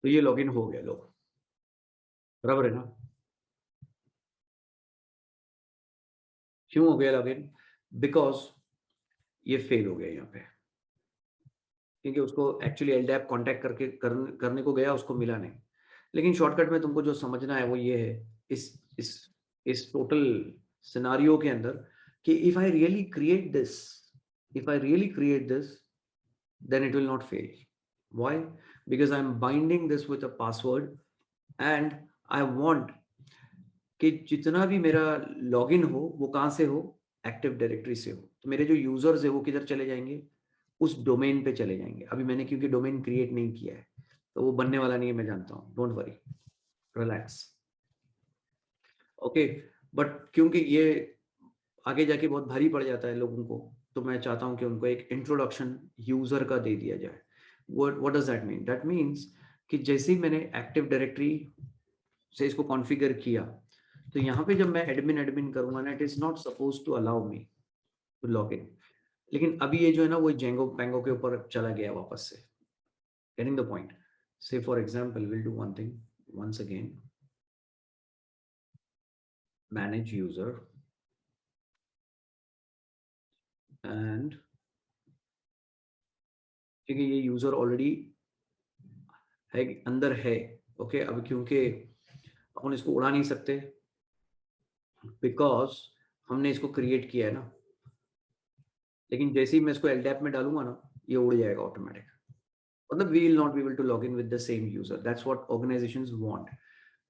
तो ये लॉगिन हो गया लोग, बराबर है ना। क्यों हो गया लॉगिन, बिकॉज ये फेल हो गया यहाँ पे, क्योंकि उसको एक्चुअली LDAP कांटेक्ट करने को गया, उसको मिला नहीं। लेकिन शॉर्टकट में तुमको जो समझना है वो ये है, इस इस टोटल सिनारियो के अंदर, कि if I really create this, if I really create this, then it will not fail. Why? Because I'm binding this with a password, and I want कि जितना भी मेरा लॉगिन हो वो कहाँ से हो, एक्टिव डायरेक्टरी से हो। तो मेरे जो यूजर्स है वो किधर चले जाएंगे, उस डोमेन पे चले जाएंगे। अभी मैंने क्योंकि डोमेन क्रिएट नहीं किया है, तो वो बनने वाला नहीं है, मैं जानता हूँ, don't worry, relax. Okay, but क्योंकि ये आगे जाके बहुत भारी पड़ जाता है लोगों को, तो मैं चाहता हूँ कि उनको एक इंट्रोडक्शन यूजर का दे दिया जाए। What does that mean, that means कि जैसे ही मैंने एक्टिव डायरेक्टरी से इसको कॉन्फ़िगर किया, तो यहाँ पे जब मैं एडमिन एडमिन करूंगा ना, it is not suppose to allow me to log in. लेकिन अभी ये जो है ना, वो जेंगो पैंगो के ऊपर चला गया वापस से। Getting the point? Say for example, we'll do one thing once again. Manage user and ठीक है, ये यूजर ऑलरेडी है, अंदर है. ओके, अब क्योंकि अपन इसको उड़ा नहीं सकते बिकॉज हमने इसको क्रिएट किया है ना, लेकिन जैसे ही मैं इसको LDAP में डालूंगा ना, ये उड़ जाएगा ऑटोमेटिक. मतलब we will not be able to log in with the same user. That's what organizations want.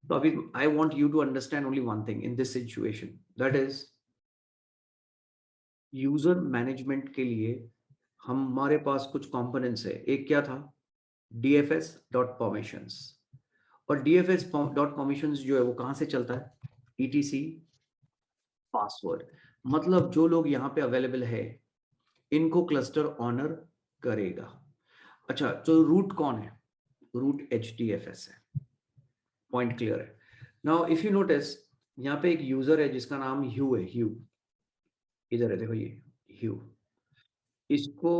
So अभी I want you to understand only one thing in this situation, that is user management के लिए हमारे पास कुछ components है. एक क्या था? dfs.permissions. और dfs.permissions जो है वो कहाँ से चलता है? etc password. मतलब जो लोग यहाँ पे अवेलेबल है इनको क्लस्टर ऑनर करेगा. अच्छा, तो रूट कौन है? रूट HDFS है. पॉइंट क्लियर है. नाउ इफ यू नोटिस, यहाँ पे एक यूजर है जिसका नाम ह्यू है. ह्यू इधर है, देखो ये ह्यू. इसको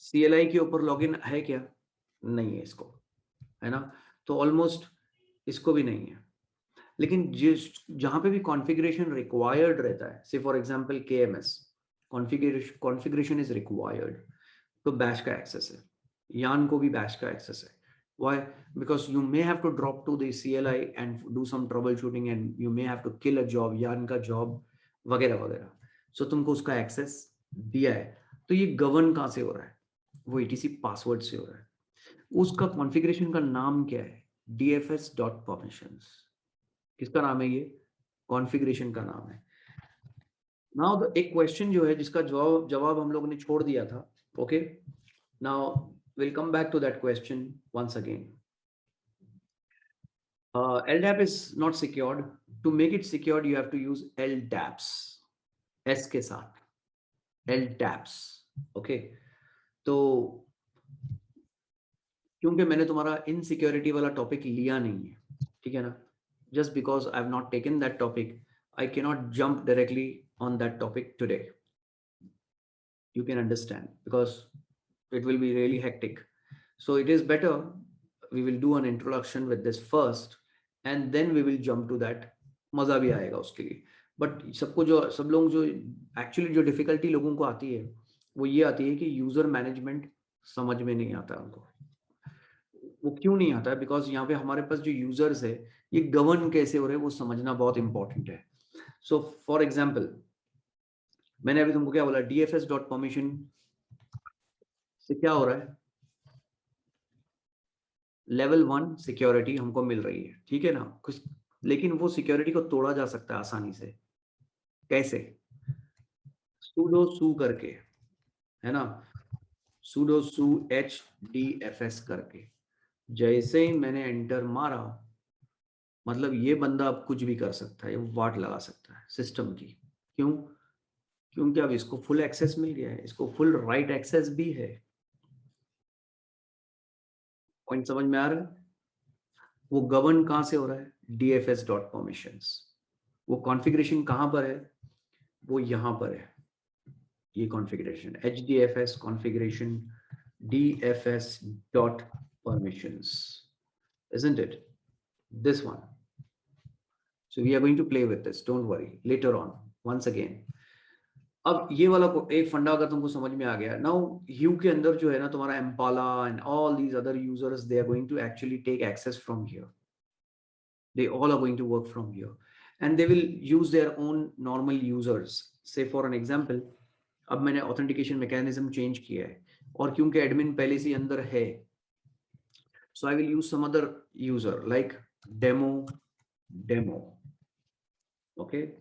CLI के ऊपर लॉगिन है क्या? नहीं है इसको, है ना. तो ऑलमोस्ट इसको भी नहीं है. लेकिन जिस जहां पे भी कॉन्फ़िगरेशन रिक्वायर्ड रहता है, से for example KMS configuration is required, तो बैश का एक्सेस है. यान को भी बैश का एक्सेस है. Why? Because you may have to drop to the CLI and do some troubleshooting and you may have to kill a job, यान का job वगैरह वगैरह. So तुमको उसका एक्सेस दिया है. तो ये गवर्न कहाँ से हो रहा है? वो etc पासवर्ड से हो रहा है. उसका कॉन्फ़िगरेशन का नाम क्या है? dfs.permissions. किसका नाम है ये? कॉन्फ़िगरेशन का नाम है. नाउ एक क्वेश्चन जो है जिसका जवाब हम लोगों ने छोड़ दिया था. Okay, now we'll come back to that question once again. LDAP is not secured. To make it secured, you have to use LDAPs. S के साथ LDAPs. Okay, तो क्योंकि मैंने तुम्हारा इनसिक्योरिटी वाला टॉपिक लिया नहीं है, ठीक है ना, just because I have not taken that topic, I cannot jump directly on that topic today. You can understand, because it will be really hectic. So it is better we will do an introduction with this first and then we will jump to that. मजा भी आएगा उसके लिए. But सब लोग जो actually जो difficulty लोगों को आती है वो ये आती है कि यूजर मैनेजमेंट समझ में नहीं आता उनको. वो क्यों नहीं आता है? बिकॉज यहाँ पे हमारे पास जो यूजर्स है ये गवर्न कैसे हो रहे हैं वो समझना बहुत इंपॉर्टेंट है. सो फॉर एग्जाम्पल, मैंने अभी तुमको क्या बोला? dfs.permission से क्या हो रहा है? लेवल 1 सिक्योरिटी हमको मिल रही है, ठीक है ना. कुछ, लेकिन वो सिक्योरिटी को तोड़ा जा सकता है आसानी से. कैसे? sudo su करके, है ना. sudo su HDFS करके. जैसे ही मैंने एंटर मारा, मतलब ये बंदा अब कुछ भी कर सकता है, वाट लगा सकता है सिस्टम की. क्यों? क्योंकि अब इसको फुल एक्सेस मिल गया है, इसको फुल राइट एक्सेस भी है. पॉइंट समझ में आ रहा है? वो गवर्न कहां से हो रहा है? dfs.permissions. वो कॉन्फ़िगरेशन कहां पर है? वो यहां पर है. ये configuration HDFS configuration dfs.permissions, isn't it? This one. So we are going to play with this, don't worry, later on, once again. अब ये वाला एक फंडा अगर तुमको समझ में आ गया. नाउ ह्यू के अंदर जो है ना तुम्हारा Impala and all these other users, they are going to actually take access from here. They all are going to work from here and they will use their own normal users. Say for an example, अब मैंने authentication mechanism change किया है और क्योंकि admin पहले से अंदर है, so I will use some other user like demo. Okay,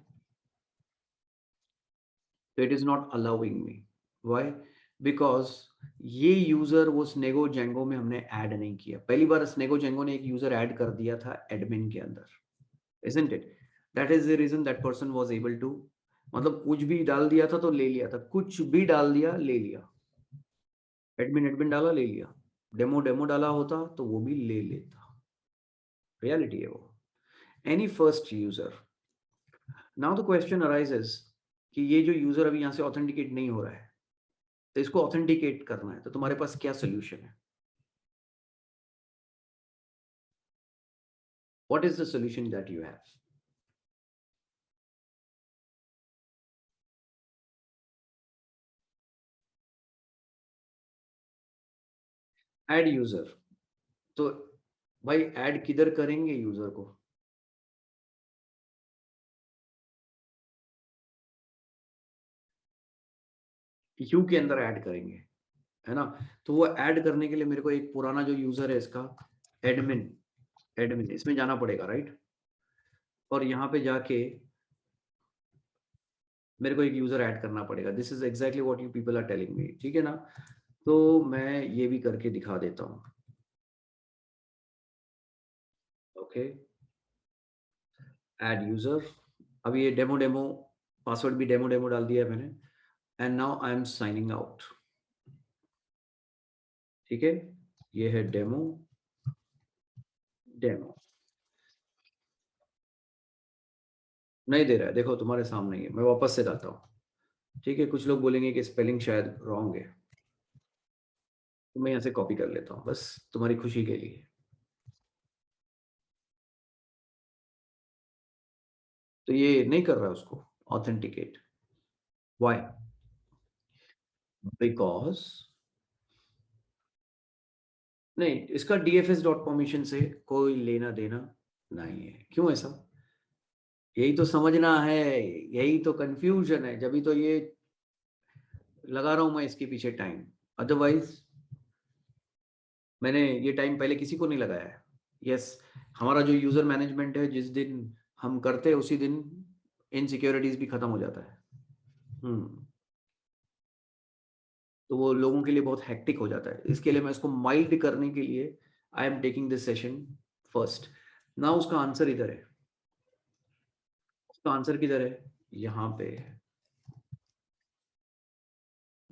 so it is not allowing me. Why? Because ये यूजर वो स्नेगो जेंगो में हमने ऐड नहीं किया. पहली बार स्नेगो जेंगो ने एक यूजर ऐड कर दिया था एडमिन के अंदर, isn't it? That is the reason that person was able to, मतलब कुछ भी डाल दिया था तो ले लिया था, कुछ भी डाल दिया ले लिया. एडमिन डाला ले लिया, डेमो डाला होता तो वो भी ले लेता. रियलिटी है वो. Any first user. Now the question arises कि ये जो यूजर अभी यहाँ से ऑथेंटिकेट नहीं हो रहा है, तो इसको ऑथेंटिकेट करना है, तो तुम्हारे पास क्या सोल्यूशन है? What is the solution that you have? Add user. तो भाई ऐड किधर करेंगे यूजर को? यू के अंदर ऐड करेंगे, है ना? तो वो ऐड करने के लिए मेरे को एक पुराना जो यूजर है इसका, एडमिन, एडमिन इसमें जाना पड़ेगा, राइट? और यहाँ पे जाके मेरे को एक यूजर ऐड करना पड़ेगा। This is exactly what you people are telling me, ठीक है ना? तो मैं ये भी करके दिखा देता हूँ। Okay, add user. अब ये डेमो डेमो पासवर्ड भी डेमो डेमो डाल दिया है मैंने, and now I am signing out. ठीक है, ये है डेमो, डेमो नहीं दे रहा है, देखो तुम्हारे सामने ही है। मैं वापस से डालता हूँ, ठीक है? कुछ लोग बोलेंगे कि स्पेलिंग शायद रॉन्ग है, तो मैं यहाँ से कॉपी कर लेता हूँ बस तुम्हारी खुशी के लिए। तो ये नहीं कर रहा उसको ऑथेंटिकेट। व्हाई? बिकॉज नहीं, इसका डीएफएस डॉट परमिशन से कोई लेना देना नहीं है। क्यों ऐसा? यही तो समझना है, यही तो कंफ्यूजन है, जब भी तो ये लगा रहा हूं मैं इसके पीछे टाइम। अदरवाइज मैंने ये टाइम पहले किसी को नहीं लगाया है। यस, हमारा जो यूजर मैनेजमेंट है जिस दिन हम करते हैं उसी दिन इनसिक्योरिटीज भी खत्म हो जाता है। तो वो लोगों के लिए बहुत हेक्टिक हो जाता है। इसके लिए मैं इसको माइल्ड करने के लिए I am taking this session first. ना उसका आंसर इधर है, उसका आंसर किधर है? यहाँ पे है।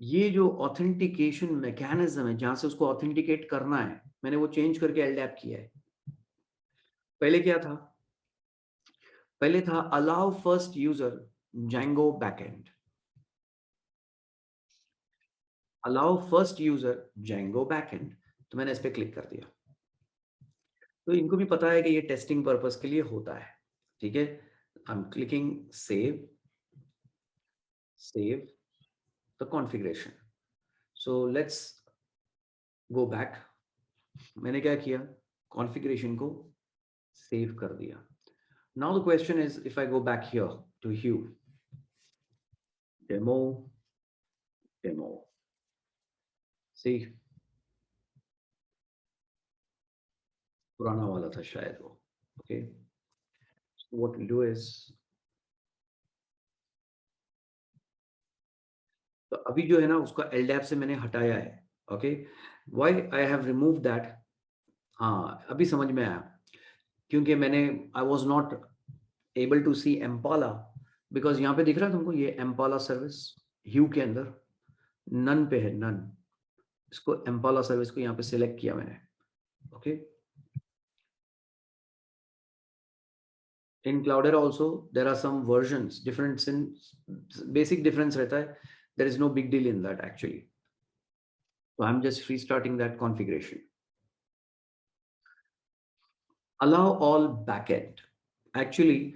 ये जो ऑथेंटिकेशन मैकेनिज्म है जहां से उसको ऑथेंटिकेट करना है, मैंने वो चेंज करके एलडैप किया है। पहले क्या था? पहले था allow first user Django backend, allow first user Django backend. तो मैंने इस पे क्लिक कर दिया। तो इनको भी पता है कि ये टेस्टिंग पर्पस के लिए होता है, ठीक है? I am clicking save, save the configuration. So let's go back. मैंने क्या किया? कॉन्फ़िगरेशन को सेव कर दिया। Now the question is if I go back here to Hue, demo, demo, see पुराना वाला था शायद वो। Okay, what will do is, तो अभी जो है ना उसका एलडैप से मैंने हटाया है। Okay, why I have remove that? हाँ, अभी समझ में आया। क्योंकि मैंने I was not able to see Impala, because यहाँ पे दिख रहा है तुमको ये एम्पाला सर्विस ह्यू के अंदर नन पे है, नन। इसको एम्पाला सर्विस को यहाँ पे सिलेक्ट किया मैंने। Okay, in Cloudera also there are some versions difference in, basic difference रहता है। There is no big deal in that actually. तो I am just restarting that configuration. Allow all backend, actually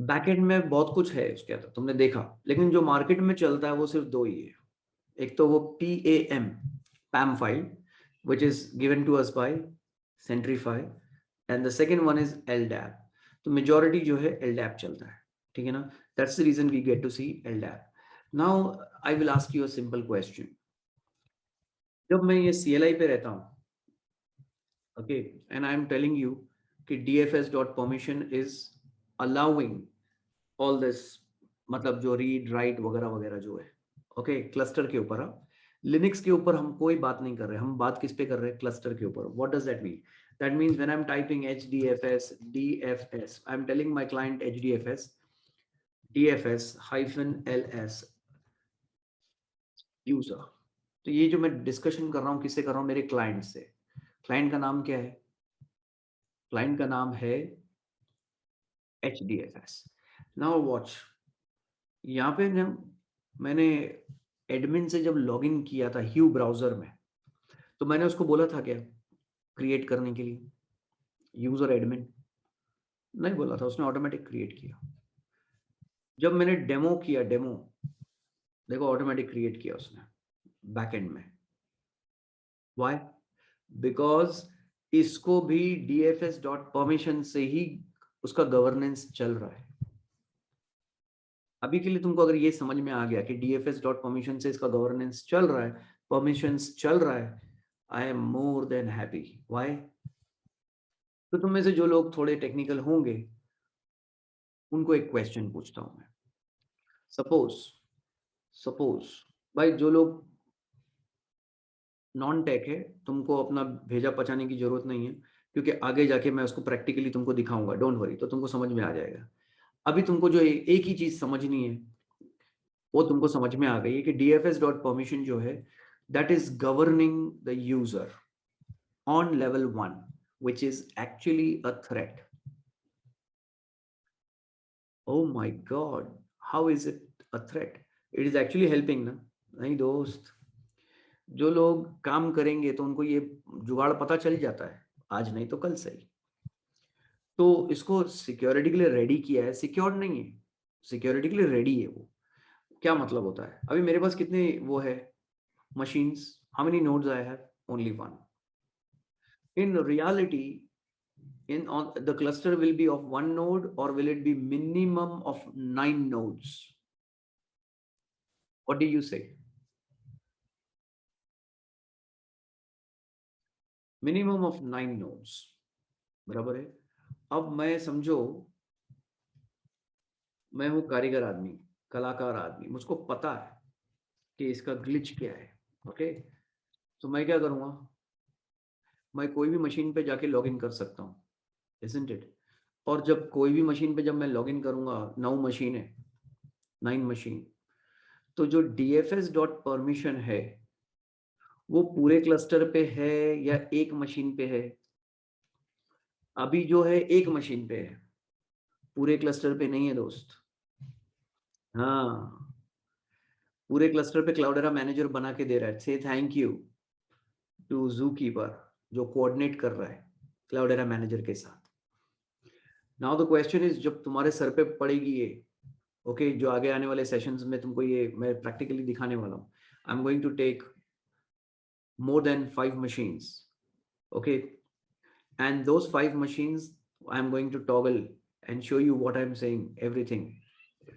backend में बहुत कुछ है उसके अंदर तुमने देखा, लेकिन जो मार्केट में चलता है वो सिर्फ दो ही है। एक तो वो PAM, PAM file, which is given to us by Centrify, and the second one is LDAP. तो majority जो है LDAP चलता है, ठीक है ना? That's the reason we get to see LDAP. Now I will ask you a simple question. जब मैं ये CLI पे रहता हूँ, okay, and I am telling you कि DFS.permission is allowing all this, मतलब जो रीड राइट वगैरह वगैरह जो है, ओके, क्लस्टर के ऊपर। लिनक्स के ऊपर हम कोई बात नहीं कर रहे, हम बात किस पे कर रहे हैं? क्लस्टर के ऊपर। What does that mean? That means when I am typing HDFS DFS, I am telling my client HDFS DFS -ls user. तो ये जो मैं डिस्कशन कर रहा हूँ किससे कर रहा हूँ? मेरे क्लाइंट से। क्लाइंट का नाम क्या है? क्लाइंट का नाम है HDFS। नाउ वॉच, यहाँ पे ना मैंने एडमिन से जब लॉगिन किया था ह्यू ब्राउजर में, तो मैंने उसको बोला था क्या क्रिएट करने के लिए यूजर एडमिन? नहीं बोला था, उसने ऑटोमेटिक क्रिएट किया। जब मैंने डेमो किया, डेमो देखो ऑटोमेटिक क्रिएट किया उसने बैकएंड में। व्हाई? बिकॉज इसको भी dfs.permission से ही उसका गवर्नेंस चल रहा है। अभी के लिए तुमको अगर ये समझ में आ गया कि dfs.permission से इसका गवर्नेंस चल रहा है, परमिशंस चल रहा है, I am more than happy. Why? तो तुम में से जो लोग थोड़े टेक्निकल होंगे उनको एक क्वेश्चन पूछता हूं मैं। सपोज सपोज भाई जो लोग नॉन टेक है, तुमको अपना भेजा पचाने की जरूरत नहीं है, क्योंकि आगे जाके मैं उसको प्रैक्टिकली तुमको दिखाऊंगा, डोंट वरी, तो तुमको समझ में आ जाएगा। अभी तुमको जो एक ही चीज समझनी है वो तुमको समझ में आ गई है कि dfs.permission जो है that is governing the user on level 1, which is actually a threat. Oh my god, how is it a threat? It is actually helping ना? नहीं दोस्त, जो लोग काम करेंगे तो उनको ये जुगाड़ पता चल जाता है, आज नहीं तो कल सही। तो इसको सिक्योरिटी के लिए रेडी किया है, सिक्योर नहीं है, सिक्योरिटी के लिए रेडी है वो। क्या मतलब होता है? अभी मेरे पास कितने वो है machines? How many nodes I have? Only one. In reality, in on the cluster will be of one node, or will it be minimum of 9 nodes? What do you say? Minimum of 9 nodes. बराबर है। अब मैं समझो मैं हूं कारीगर आदमी, कलाकार आदमी, मुझको पता है कि इसका ग्लिच क्या है। ओके, तो मैं क्या करूंगा, मैं कोई भी मशीन पे जाके लॉगिन कर सकता हूँ, isn't it? और जब कोई भी मशीन पे जब मैं लॉगिन करूंगा, 9 मशीन है, 9 मशीन, तो जो dfs.permission है वो पूरे क्लस्टर पे है या एक मशीन पे है? अभी जो है एक मशीन पे है, पूरे क्लस्टर पे नहीं है दोस्त। हाँ, पूरे क्लस्टर पे क्लाउडेरा मैनेजर बना के दे रहा है। से थैंक यू टू ज़ूकीपर जो कोऑर्डिनेट कर रहा है क्लाउडेरा मैनेजर के साथ। नाउ द क्वेश्चन इज, जब तुम्हारे सर पे पड़ेगी ये, ओके, जो आगे आने वाले सेशंस में तुमको ये मैं प्रैक्टिकली दिखाने वाला हूँ। I am going to take more than 5 machines, okay, and those 5 machines I'm going to toggle and show you what I'm saying, everything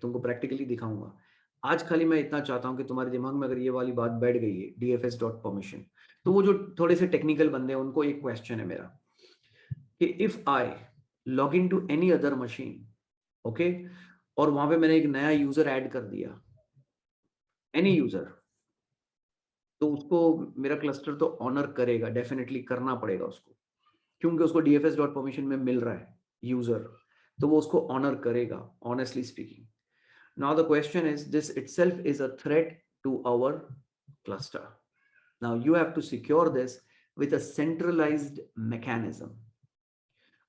तुमको प्रैक्टिकली दिखाऊंगा। आज खाली मैं इतना चाहता हूं कि तुम्हारे दिमाग में अगर ये वाली बात बैठ गई है dfs.permission, तो वो जो थोड़े से टेक्निकल बंदे हैं उनको एक क्वेश्चन है मेरा कि if I log in to any other machine, okay, और वहां पे मैंने एक नया यूजर ऐड कर दिया, एनी यूजर, तो उसको मेरा क्लस्टर तो ऑनर करेगा, डेफिनेटली करना पड़ेगा उसको, क्योंकि उसको dfs.permission में मिल रहा है यूजर, तो वो उसको ऑनर करेगा, honestly speaking. Now the question is, this itself is a threat to our cluster. Now you have to secure this with a centralized mechanism.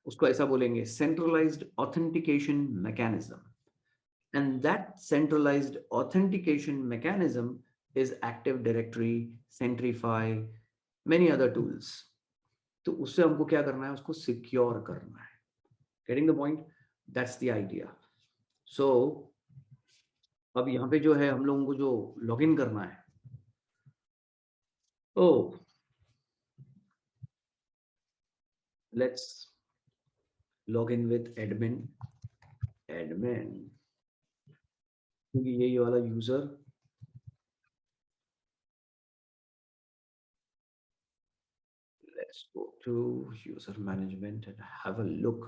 उसको ऐसा बोलेंगे, centralized authentication mechanism, and that centralized authentication mechanism is Active Directory, Centrify, many other tools. तो उससे हमको क्या करना है, उसको सिक्योर करना है। Getting the point? That's the idea. So अब यहाँ पे जो है हम लोगों को जो लॉगिन करना है, oh let's log in with admin, क्योंकि ये वाला user, let's go to user management and have a look.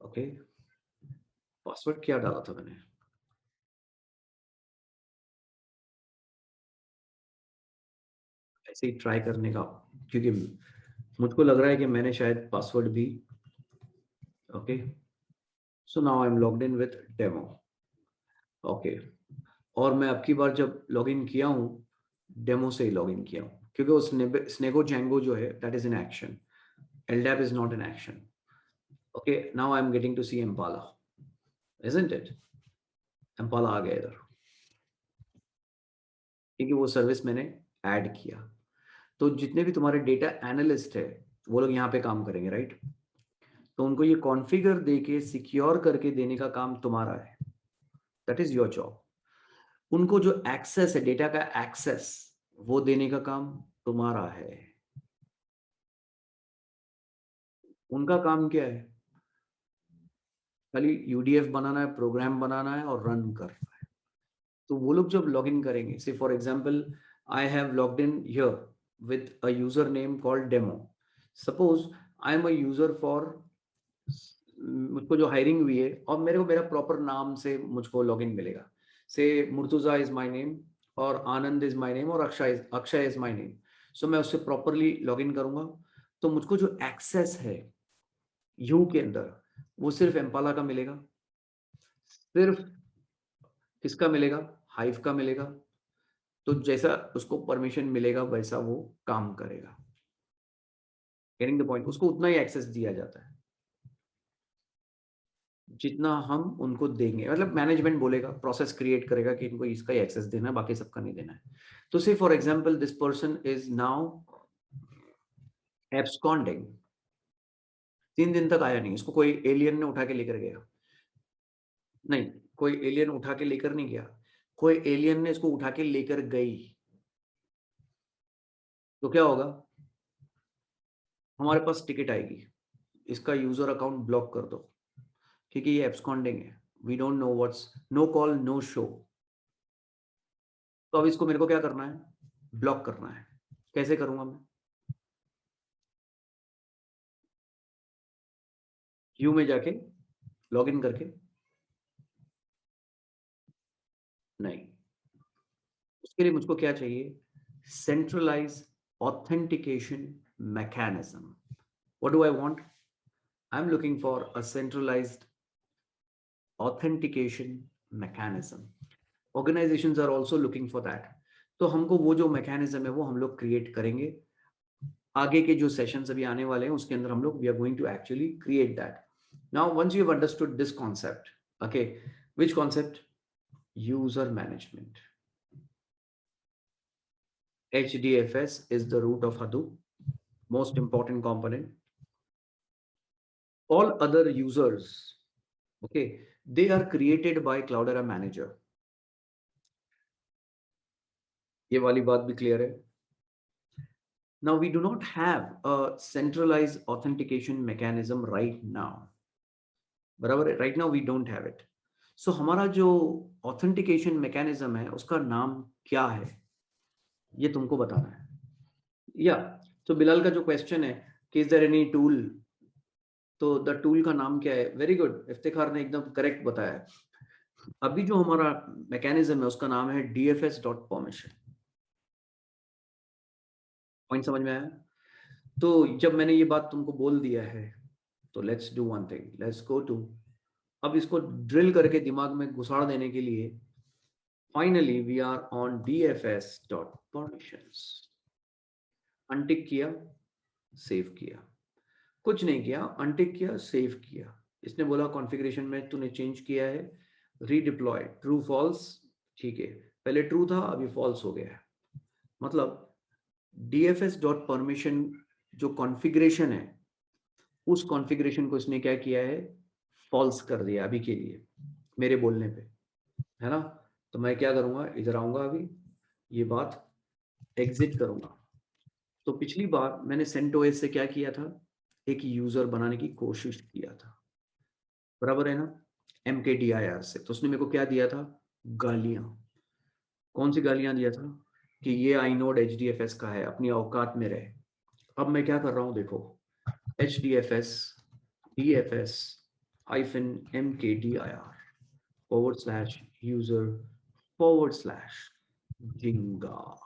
Okay, password क्या डाला था मैंने? ऐसे ही ट्राई करने का, क्योंकि मुझको लग रहा है कि मैंने शायद पासवर्ड भी, okay, so now I am logged in with demo. Okay, और मैं अब की बार जब लॉगिन किया हूँ, डेमो से ही लॉगिन किया हूँ, क्योंकि वो स्नेगो जैंगो जो है that is in action, LDAP is not in action. Okay, now I'm getting to see Impala, isn't it? Impala आ गया इधर। क्योंकि वो सर्विस मैंने ऐड किया। तो जितने भी तुम्हारे डेटा एनालिस्ट है वो लोग यहाँ पे काम करेंगे, राइट? तो उनको ये कॉन्फ़िगर देके सिक्योर करके देने का काम तुम्हारा है, दैट इज योर जॉब। उनको जो एक्सेस है, डेटा का एक्सेस, वो देने का काम तुम्हारा है। उनका काम क्या है? खाली यूडीएफ बनाना है, प्रोग्राम बनाना है और रन करना है। तो वो लोग जब लॉग इन करेंगे, से for example I have logged in here with a user name called demo. Suppose I am a user for, मुझको जो हायरिंग हुई है और मेरे को मेरा प्रॉपर नाम से मुझको लॉगिन मिलेगा। से मुर्तुजा इज माय नेम और आनंद इज माय नेम और अक्षय इज माय नेम। सो मैं उससे प्रॉपरली लॉगिन करूंगा तो मुझको जो एक्सेस है यू के अंदर वो सिर्फ एम्पाला का मिलेगा, सिर्फ किसका मिलेगा? हाइव का मिलेगा। तो जैसा उसको परमिशन मिलेगा वैसा वो काम करेगा। Getting the point? उसको उतना ही एक्सेस दिया जाता है जितना हम उनको देंगे। मतलब मैनेजमेंट बोलेगा, प्रोसेस क्रिएट करेगा कि इनको इसका ही एक्सेस देना है, बाकी सबका नहीं देना है। तो say for example this person is now absconding, 3 दिन तक आया नहीं, इसको कोई एलियन ने उठा के लेकर गया। नहीं, कोई एलियन उठा के लेकर नहीं गया, कोई एलियन ने इसको उठा के लेकर गई। तो क्या होगा? हमारे पास टिकट आएगी, इसका यूजर अकाउंट ब्लॉक कर दो क्योंकि ये एब्सकॉन्डिंग है। We don't know what's, no call no show. तो अब इसको मेरे को क्या करना है? ब्लॉक करना है। कैसे करूंगा मैं? यू में जाके लॉगिन करके? नहीं, उसके लिए मुझको क्या चाहिए? Centralize authentication mechanism. What do I want? I am looking for a centralized authentication mechanism. Organizations are also looking for that. तो हमको वो जो मैकेनिज्म है वो हम लोग क्रिएट करेंगे। आगे के जो सेशंस अभी आने वाले हैं उसके अंदर हम लोग we are going to actually create that. Now once you have understood this concept, okay, which concept? User management. HDFS is the root of Hadoop, most important component. All other users, okay, they are created by Cloudera Manager. ये वाली बात भी clear है? Now we do not have a centralized authentication mechanism right now. बराबर है? Right now we don't have it. So हमारा जो authentication mechanism है उसका नाम क्या है? ये तुमको बताना है। या तो बिलाल का जो क्वेश्चन है कि इज देयर एनी टूल, तो द टूल का नाम क्या है? वेरी गुड, इफ्तिखार ने एकदम करेक्ट बताया। अभी जो हमारा मैकेनिज्म है उसका नाम है dfs.permission। पॉइंट समझ में आया? तो जब मैंने ये बात तुमको बोल दिया है तो let's do one thing, let's go to, अब इसको ड्रिल करके दिमाग में घुसाड़ देने के लिए finally we are on dfs.permissions। Untick किया, सेव किया, कुछ नहीं किया, अनटिक किया, सेव किया। इसने बोला कॉन्फ़िगरेशन में तूने चेंज किया है, रीडिप्लॉय, ट्रू फॉल्स, ठीक है, पहले ट्रू था अभी फॉल्स हो गया है। मतलब dfs.permission जो कॉन्फ़िगरेशन है उस कॉन्फ़िगरेशन को इसने क्या किया है? फॉल्स कर दिया अभी के लिए मेरे बोलने पे, है ना? तो मैं क्या करूंगा, इधर आऊंगा, अभी ये बात एग्जिट करूंगा। तो पिछली बार मैंने सेंटोस से क्या किया था? एक यूजर बनाने की कोशिश किया था, बराबर है ना? MKDIR से। तो उसने मेरे को क्या दिया था? गालियां। कौन सी गालियां दिया था? कि ये आईनोड HDFS का है, अपनी औकात में रहे। अब मैं क्या कर रहा हूं देखो, HDFS DFS -MKDIR/user/Jinga।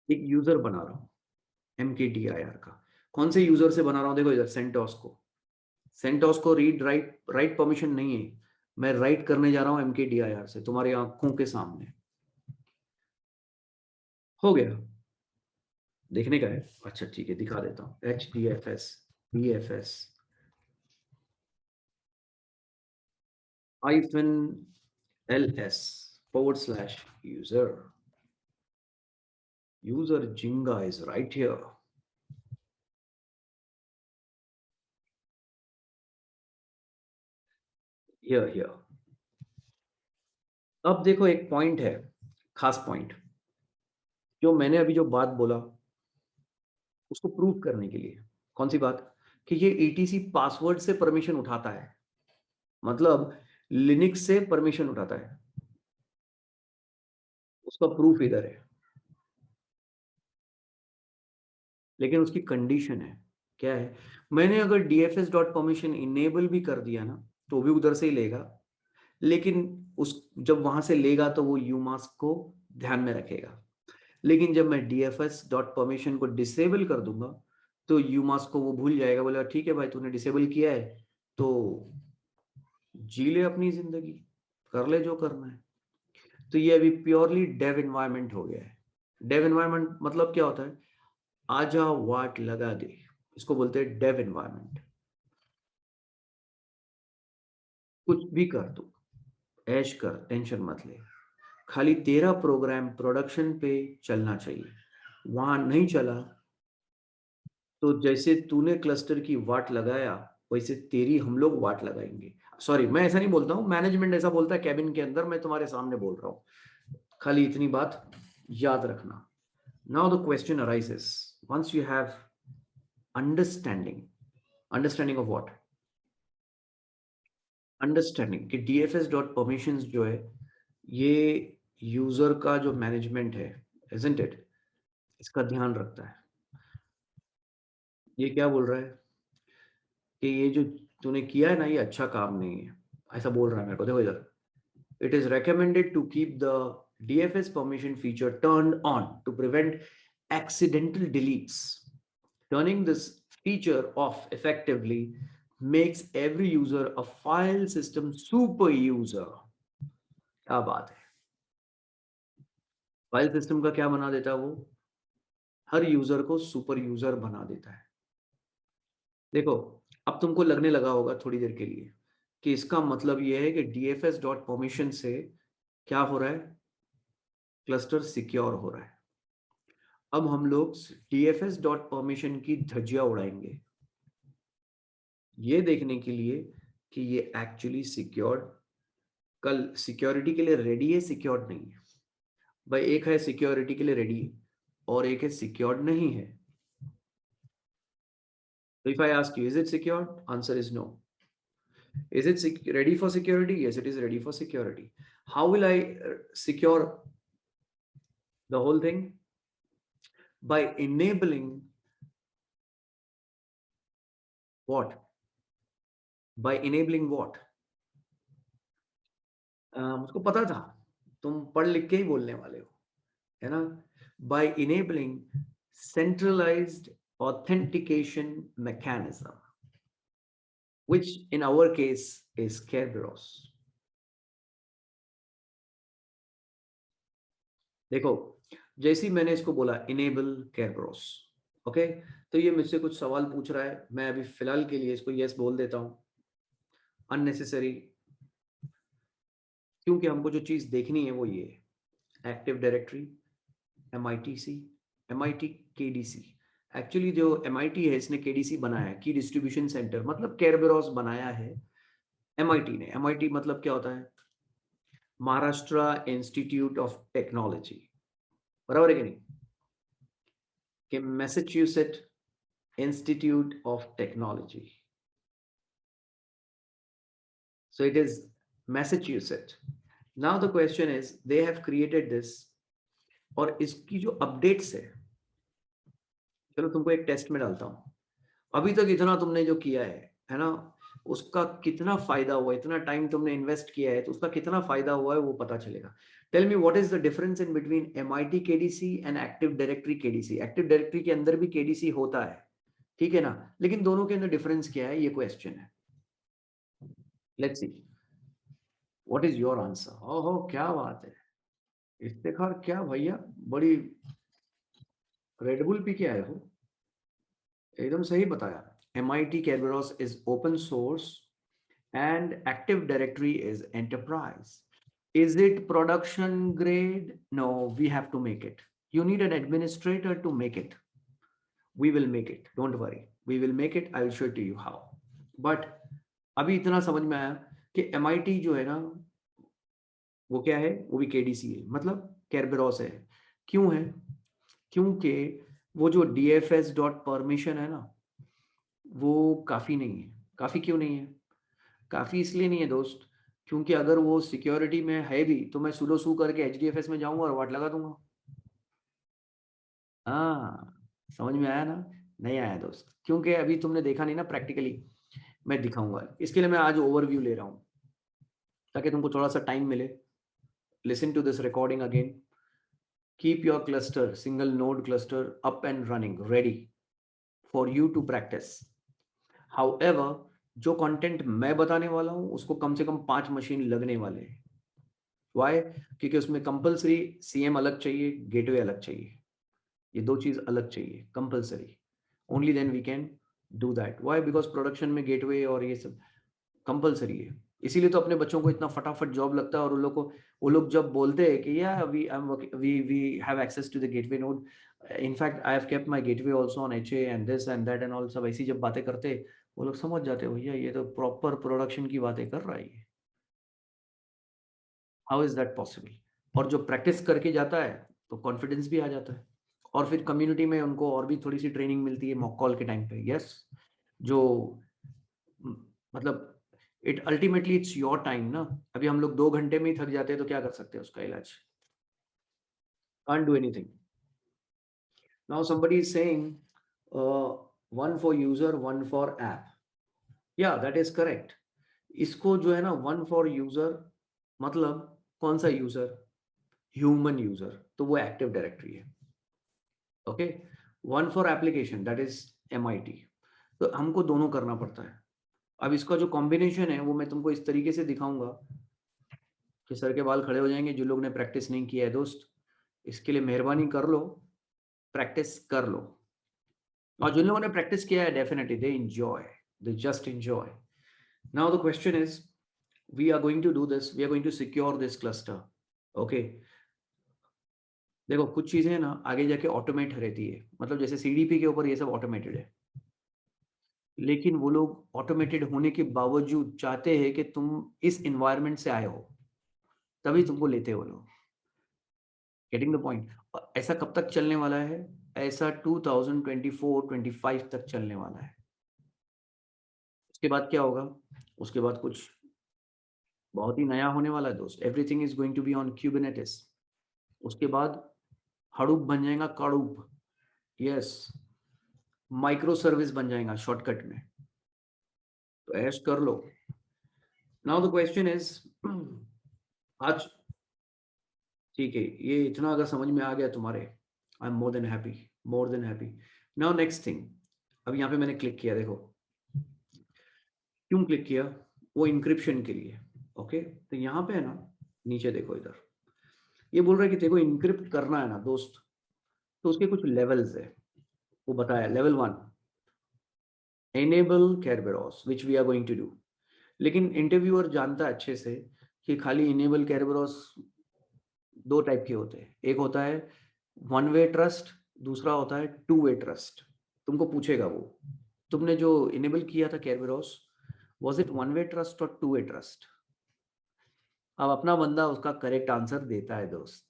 एक यूजर बना रहा हूं MKDIR का। कौन से यूजर से बना रहा हूं? देखो इधर, सेंटोस को रीड राइट परमिशन नहीं है। मैं राइट करने जा रहा हूं MKDIR से तुम्हारी आंखों के सामने। हो गया? देखने का है? अच्छा ठीक है, दिखा देता हूं। HDFS DFS -LS/user। User Jinga is right here. Here. अब देखो एक पॉइंट है, खास पॉइंट, जो मैंने अभी जो बात बोला उसको प्रूव करने के लिए। कौन सी बात? कि ये ETC पासवर्ड से परमिशन उठाता है, मतलब लिनक्स से परमिशन उठाता है। उसका प्रूफ इधर है, लेकिन उसकी कंडीशन है। क्या है? मैंने अगर dfs.permission इनेबल भी कर दिया ना, तो भी उधर से ही लेगा, लेकिन उस जब वहां से लेगा तो वो यूमास्क को ध्यान में रखेगा। लेकिन जब मैं dfs.permission को डिसेबल कर दूंगा तो यूमास्क को वो भूल जाएगा, बोला ठीक है भाई तूने डिसेबल किया है तो जी ले अपनी जिंदगी, कर ले जो करना है। तो ये अभी प्योरली डेव एनवायरनमेंट हो गया है। डेव एनवायरनमेंट मतलब क्या होता है? आजा वाट लगा दे, इसको बोलते हैं डेव एनवायरनमेंट। कुछ भी कर तू, ऐश कर, टेंशन मत ले, खाली तेरा प्रोग्राम प्रोडक्शन पे चलना चाहिए। वहां नहीं चला तो जैसे तूने क्लस्टर की वाट लगाया वैसे तेरी हम लोग वाट लगाएंगे। सॉरी, मैं ऐसा नहीं बोलता हूँ, मैनेजमेंट ऐसा बोलता है कैबिन के अंदर, मैं तुम्हारे सामने बोल रहा हूँ। खाली इतनी बात याद रखना। Now the question arises, once you have understanding, understanding of what? Understanding कि dfs.permissions जो है ये यूजर का जो मैनेजमेंट है, इजंट इट, इसका ध्यान रखता है। ये क्या बोल रहा है कि ये जो तूने किया है ना ये अच्छा काम नहीं है, ऐसा बोल रहा है मेरे को। देखो इधर, it is recommended to keep the DFS permission feature turned on to prevent accidental deletes. Turning this feature off effectively makes every user a file system super user. क्या बात है? फाइल सिस्टम का क्या बना देता है वो? हर यूजर को सुपर यूजर बना देता है। देखो, अब तुमको लगने लगा होगा थोड़ी देर के लिए कि इसका मतलब ये है कि dfs.permission से क्या हो रहा है? क्लस्टर सिक्योर हो रहा है। अब हम लोग dfs.permission की धज्जियां उड़ाएंगे ये देखने के लिए कि ये एक्चुअली सिक्योर्ड, कल सिक्योरिटी के लिए रेडी है, सिक्योर्ड नहीं है। भाई एक है सिक्योरिटी के लिए रेडी और एक है सिक्योर्ड नहीं है। So if I ask you, is it secured? Answer is no. Is it ready for security? Yes, it is ready for security. How will I secure the whole thing? By enabling what? By enabling what? मुझको पता था तुम पढ़ लिख के ही बोलने वाले हो, है ना? By enabling centralized authentication mechanism, which in our case is Kerberos. देखो, जैसे ही मैंने इसको बोला इनेबल Kerberos, ओके, तो ये मुझसे कुछ सवाल पूछ रहा है, मैं अभी फिलहाल के लिए इसको यस बोल देता हूँ। अननेसेसरी, क्योंकि हमको जो चीज देखनी है वो ये है, active directory, MITC, MIT KDC। Actually जो MIT है इसने KDC बनाया है, की डिस्ट्रीब्यूशन सेंटर, मतलब केरबेरोस बनाया है MIT ने। MIT मतलब क्या होता है? महाराष्ट्र इंस्टीट्यूट ऑफ टेक्नोलॉजी, बराबर है कि नहीं? कि Massachusetts Institute of Technology, so it is Massachusetts. Now the question is they have created this, और इसकी जो अपडेट्स चलो तुमको एक टेस्ट में डालता हूँ। अभी तक इतना तुमने जो किया है ना, उसका कितना फायदा हुआ, इतना टाइम तुमने इन्वेस्ट किया है तो उसका कितना फायदा हुआ है वो पता चलेगा। Tell me what is the difference in between MIT KDC and active directory KDC। Active directory के अंदर भी KDC होता है, ठीक है ना, लेकिन दोनों के अंदर डिफरेंस क्या है, ये क्वेश्चन है। Let's see what is your answer. ओहो क्या बात है, इफ्तिखार, क्या भैया बड़ी रेडबुल पी के आए हो, एकदम सही बताया। MIT Kerberos is open source and Active Directory is enterprise. Is it production grade? No, we have to make it. You need an administrator to make it. We will make it. Don't worry. We will make it. I will show it to you how. But अभी इतना समझ में आया कि MIT जो है ना वो क्या है, वो भी KDC है, मतलब Kerberos है. क्यों है? क्योंकि वो जो DFS.permission है ना, वो काफी नहीं है. काफी क्यों नहीं है? काफी इसलिए नहीं है दोस्त, क्योंकि अगर वो सिक्योरिटी में है भी तो मैं सुडो सू करके HDFS में जाऊंगा और वाट लगा दूंगा. हाँ, समझ में आया ना? नहीं आया दोस्त, क्योंकि अभी तुमने देखा नहीं ना प्रैक्टिकली. मैं दिखाऊंगा, इसके लिए मैं आज ओवरव्यू ले रहा हूँ ताकि तुमको थोड़ा सा टाइम मिले. Listen to this recording again. Keep your cluster, single node cluster up and running, ready for you to practice. However, जो कंटेंट मैं बताने वाला हूँ उसको कम से कम 5 मशीन लगने वाले हैं. वाई? क्योंकि उसमें कंपलसरी CM अलग चाहिए, गेटवे अलग चाहिए. ये दो चीज अलग चाहिए, compulsory. Only then we can do that. Why? Because production में गेटवे और ये सब कंपलसरी है. इसीलिए तो अपने बच्चों को इतना फटाफट जॉब लगता है. और उन लोग को, वो लोग जब बोलते हैं कि या we have access to the gateway node, in fact I have kept my gateway also on HA and this and that and all, सब ऐसी जब बातें करते वो लोग समझ जाते हैं, भैया ये तो प्रॉपर प्रोडक्शन की बातें कर रहा है. How is that possible? और जो प्रैक्टिस करके जाता है तो कॉन्फिडेंस भी आ जाता है. और फिर कम्युनिटी में उनको और भी थोड़ी सी ट्रेनिंग मिलती है मॉक कॉल के टाइम पे. यस, जो मतलब it ultimately it's your time ना. अभी हम लोग 2 घंटे में ही थक जाते हैं तो क्या कर सकते हैं उसका इलाज? Can't do anything. Now somebody is saying one for user, one for app. Yeah, that is correct. इसको जो है ना, one for user मतलब कौन सा यूजर? ह्यूमन यूजर, तो वो एक्टिव डायरेक्टरी है. Okay. One for application, that is MIT. तो हमको दोनों करना पड़ता है. अब इसका जो कॉम्बिनेशन है वो मैं तुमको इस तरीके से दिखाऊंगा कि सर के बाल खड़े हो जाएंगे. जो लोग ने प्रैक्टिस नहीं किया है दोस्त, इसके लिए मेहरबानी कर लो, प्रैक्टिस कर लो. और जिन लोगों ने प्रैक्टिस किया है, definitely they enjoy, they just enjoy. Now the question is, we are going to do this, we are going to secure this cluster. Okay. देखो कुछ चीजें ना आगे जाके ऑटोमेट रहती है, मतलब जैसे CDP के ऊपर ये सब ऑटोमेटेड है, लेकिन वो लोग ऑटोमेटेड होने के बावजूद चाहते हैं कि तुम इस एनवायरनमेंट से आए हो, तभी तुमको लेते हो लोग. Getting the point? ऐसा कब तक चलने वाला है? ऐसा 2024-25 तक चलने वाला है. उसके बाद क्या होगा? उसके बाद कुछ बहुत ही नया होने वाला है दोस्त. Everything is going to be on Kubernetes. उसके बाद हडूप बन जाएगा, काडूप. यस, माइक्रो सर्विस बन जाएगा शॉर्टकट में. तो ऐश कर लो. नाउ द क्वेश्चन इज, आज ठीक है, ये इतना अगर समझ में आ गया तुम्हारे, I am more than happy, more than happy. Now next thing. अब यहाँ पे मैंने क्लिक किया, देखो क्यों क्लिक किया? वो इंक्रिप्शन के लिए. ओके. तो यहाँ पे है ना, नीचे देखो इधर, ये बोल रहा है कि देखो इंक्रिप्ट करना है ना दोस्त, तो उसके कुछ लेवल्स है. वो बताया level 1, enable Kerberos, which we are going to do. लेकिन इंटरव्यूअर जानता है अच्छे से कि खाली इनेबल Kerberos 2 टाइप के होते हैं. एक होता है 1 वे ट्रस्ट, दूसरा होता है 2 वे ट्रस्ट. तुमको पूछेगा वो, तुमने जो इनेबल किया था Kerberos, was it 1 way trust और 2 वे ट्रस्ट? अब अपना बंदा उसका करेक्ट आंसर देता है दोस्त,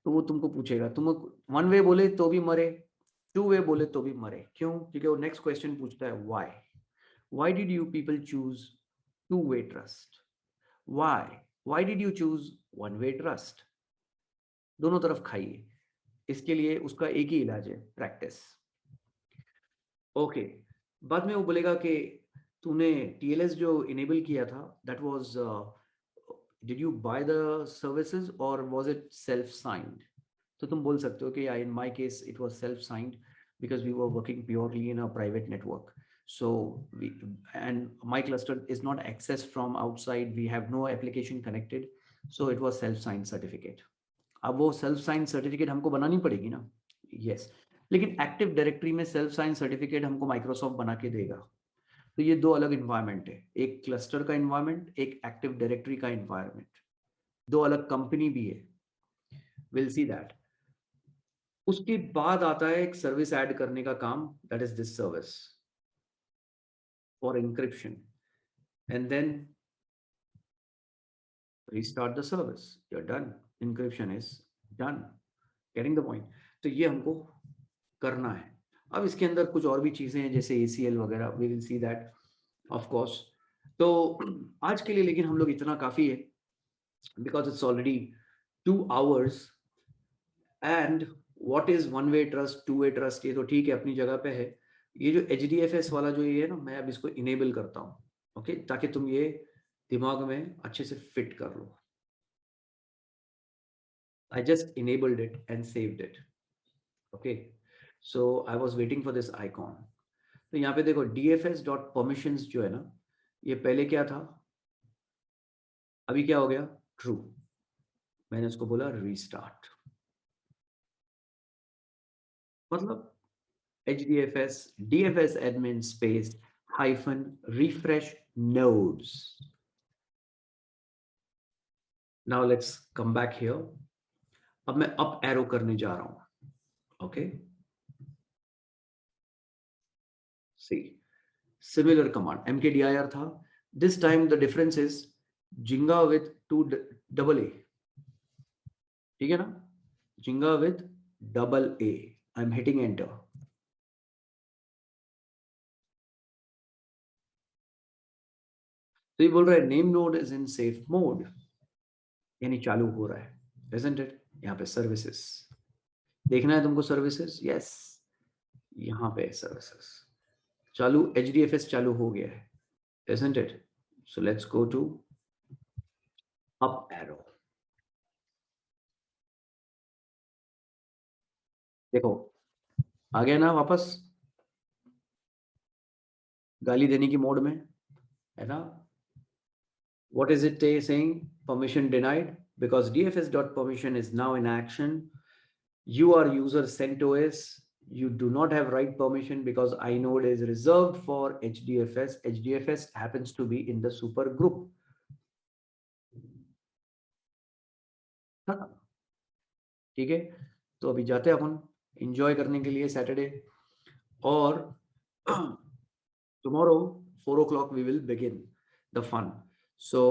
तो वो तुमको पूछेगा. तुम 1 वे बोले तो भी मरे, 2 वे बोले तो भी मरे. क्यों? क्योंकि वो नेक्स्ट क्वेश्चन पूछता है why. Why did you people choose 2 way trust? Why did you choose 1 way trust? दोनों तरफ खाइए. इसके लिए उसका एक ही इलाज है, प्रैक्टिस. ओके. बाद में वो बोलेगा कि तूने TLS जो इनेबल किया था, that was, did you by the services और वाज इट सेल्फ साइंड? तो तुम बोल सकते हो कि in my case it was self signed because we were working purely in a private network. So and my cluster is not accessed from outside. We have no application connected. So it was self-signed certificate. अब वो self-signed certificate हमको बनानी पड़ेगी ना? Yes. लेकिन active directory में self-signed certificate हमको Microsoft बना के देगा. तो ये 2 अलग इन्वायरमेंट है. एक क्लस्टर का इन्वायरमेंट, एक एक्टिव डायरेक्टरी का इन्वायरमेंट. 2 अलग कंपनी भी है. We'll see that. उसके बाद आता है एक सर्विस ऐड करने का काम, that is this service for encryption, and then restart the service, you're done, encryption is done, getting the point? तो ये हमको करना है। अब इसके अंदर कुछ और भी चीजें हैं जैसे ACL वगैरह, we will see that of course. तो आज के लिए लेकिन हम लोग इतना काफी है, because it's already 2 hours। And what is one way trust, two way trust, ये तो ठीक है अपनी जगह पे है। ये जो HDFS वाला जो ये है ना, मैं अब इसको इनेबल करता हूँ, ओके, ताकि तुम ये दिमाग में अच्छे से फिट कर लो। I just enabled it and saved it. Okay. So I was waiting for this icon. तो यहाँ पे देखो dfs.permissions जो है ना, ये पहले क्या था, अभी क्या हो गया, ट्रू। मैंने उसको बोला रीस्टार्ट, मतलब HDFS DFS admin space hyphen refresh nodes. Now let's come back here. अब मैं अप एरो करने जा रहा हूं, ओके। सी similar command mkdir था, this time the difference is jinga with 2 double a, ठीक है ना, jinga with double a, I'm hitting enter। तो ये बोल रहा है name node is in safe mode, यानी चालू हो रहा है, isn't it? यहाँ पे सर्विसेज देखना है तुमको, सर्विसेज, यस, यहाँ पे सर्विसेज चालू, HDFS चालू हो गया है, isn't it? So let's go to up arrow। देखो आ गया ना वापस गाली देने की मोड में, है ना। What is it saying? Permission denied, because dfs.permission is now in action. You are user CentOS. You do not have write permission because inode is reserved for HDFS. HDFS happens to be in the super group. ठीक है, तो अभी जाते हैं अपन enjoy करने के लिए Saturday, और tomorrow 4 o'clock we will begin the fun। So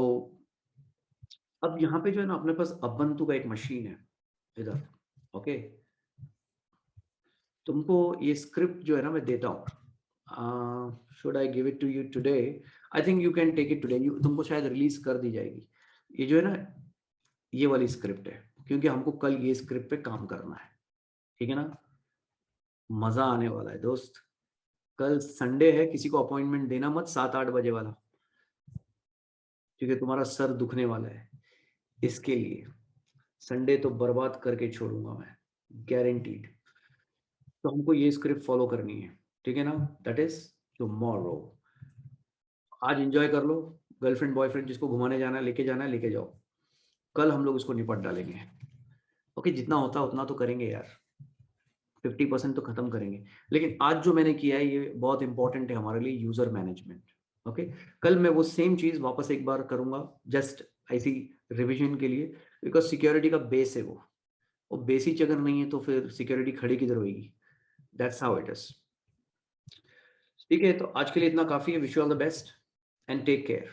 अब यहाँ पे जो है ना, अपने पास ubuntu का एक मशीन है इधर, ओके। तुमको ये स्क्रिप्ट जो है ना मैं देता हूँ, should I give it to you today? I think you can take it today, तुमको शायद रिलीज कर दी जाएगी। ये जो है ना, ये वाली स्क्रिप्ट है, क्योंकि हमको कल ये स्क्रिप्ट पे काम करना है, ठीक है ना। मजा आने वाला है दोस्त, कल संडे है, किसी को अपॉइंटमेंट देना मत 7-8 बजे वाला, क्योंकि तुम्हारा सर दुखने वाला है। इसके लिए संडे तो बर्बाद करके छोड़ूंगा मैं, गारंटीड। तो हमको ये स्क्रिप्ट फॉलो करनी है, ठीक है ना, दैट इज टुमारो। आज एंजॉय कर लो, गर्लफ्रेंड बॉयफ्रेंड जिसको घुमाने जाना है लेके जाओ, कल हम लोग इसको निपट डालेंगे, ओके। जितना होता है उतना तो करेंगे यार, 50% तो खत्म करेंगे। लेकिन आज जो मैंने किया है ये बहुत इंपॉर्टेंट है हमारे लिए, यूजर मैनेजमेंट, ओके। कल मैं वो सेम चीज वापस एक बार करूंगा, जस्ट ऐसी रिविजन के लिए, बिकॉज सिक्योरिटी का बेस है वो बेस ही अगर नहीं है तो फिर सिक्योरिटी खड़ी किधर होगी, दैट्स हाउ इट इज। ठीक है, तो आज के लिए इतना काफी है। Wish you all the best and take care.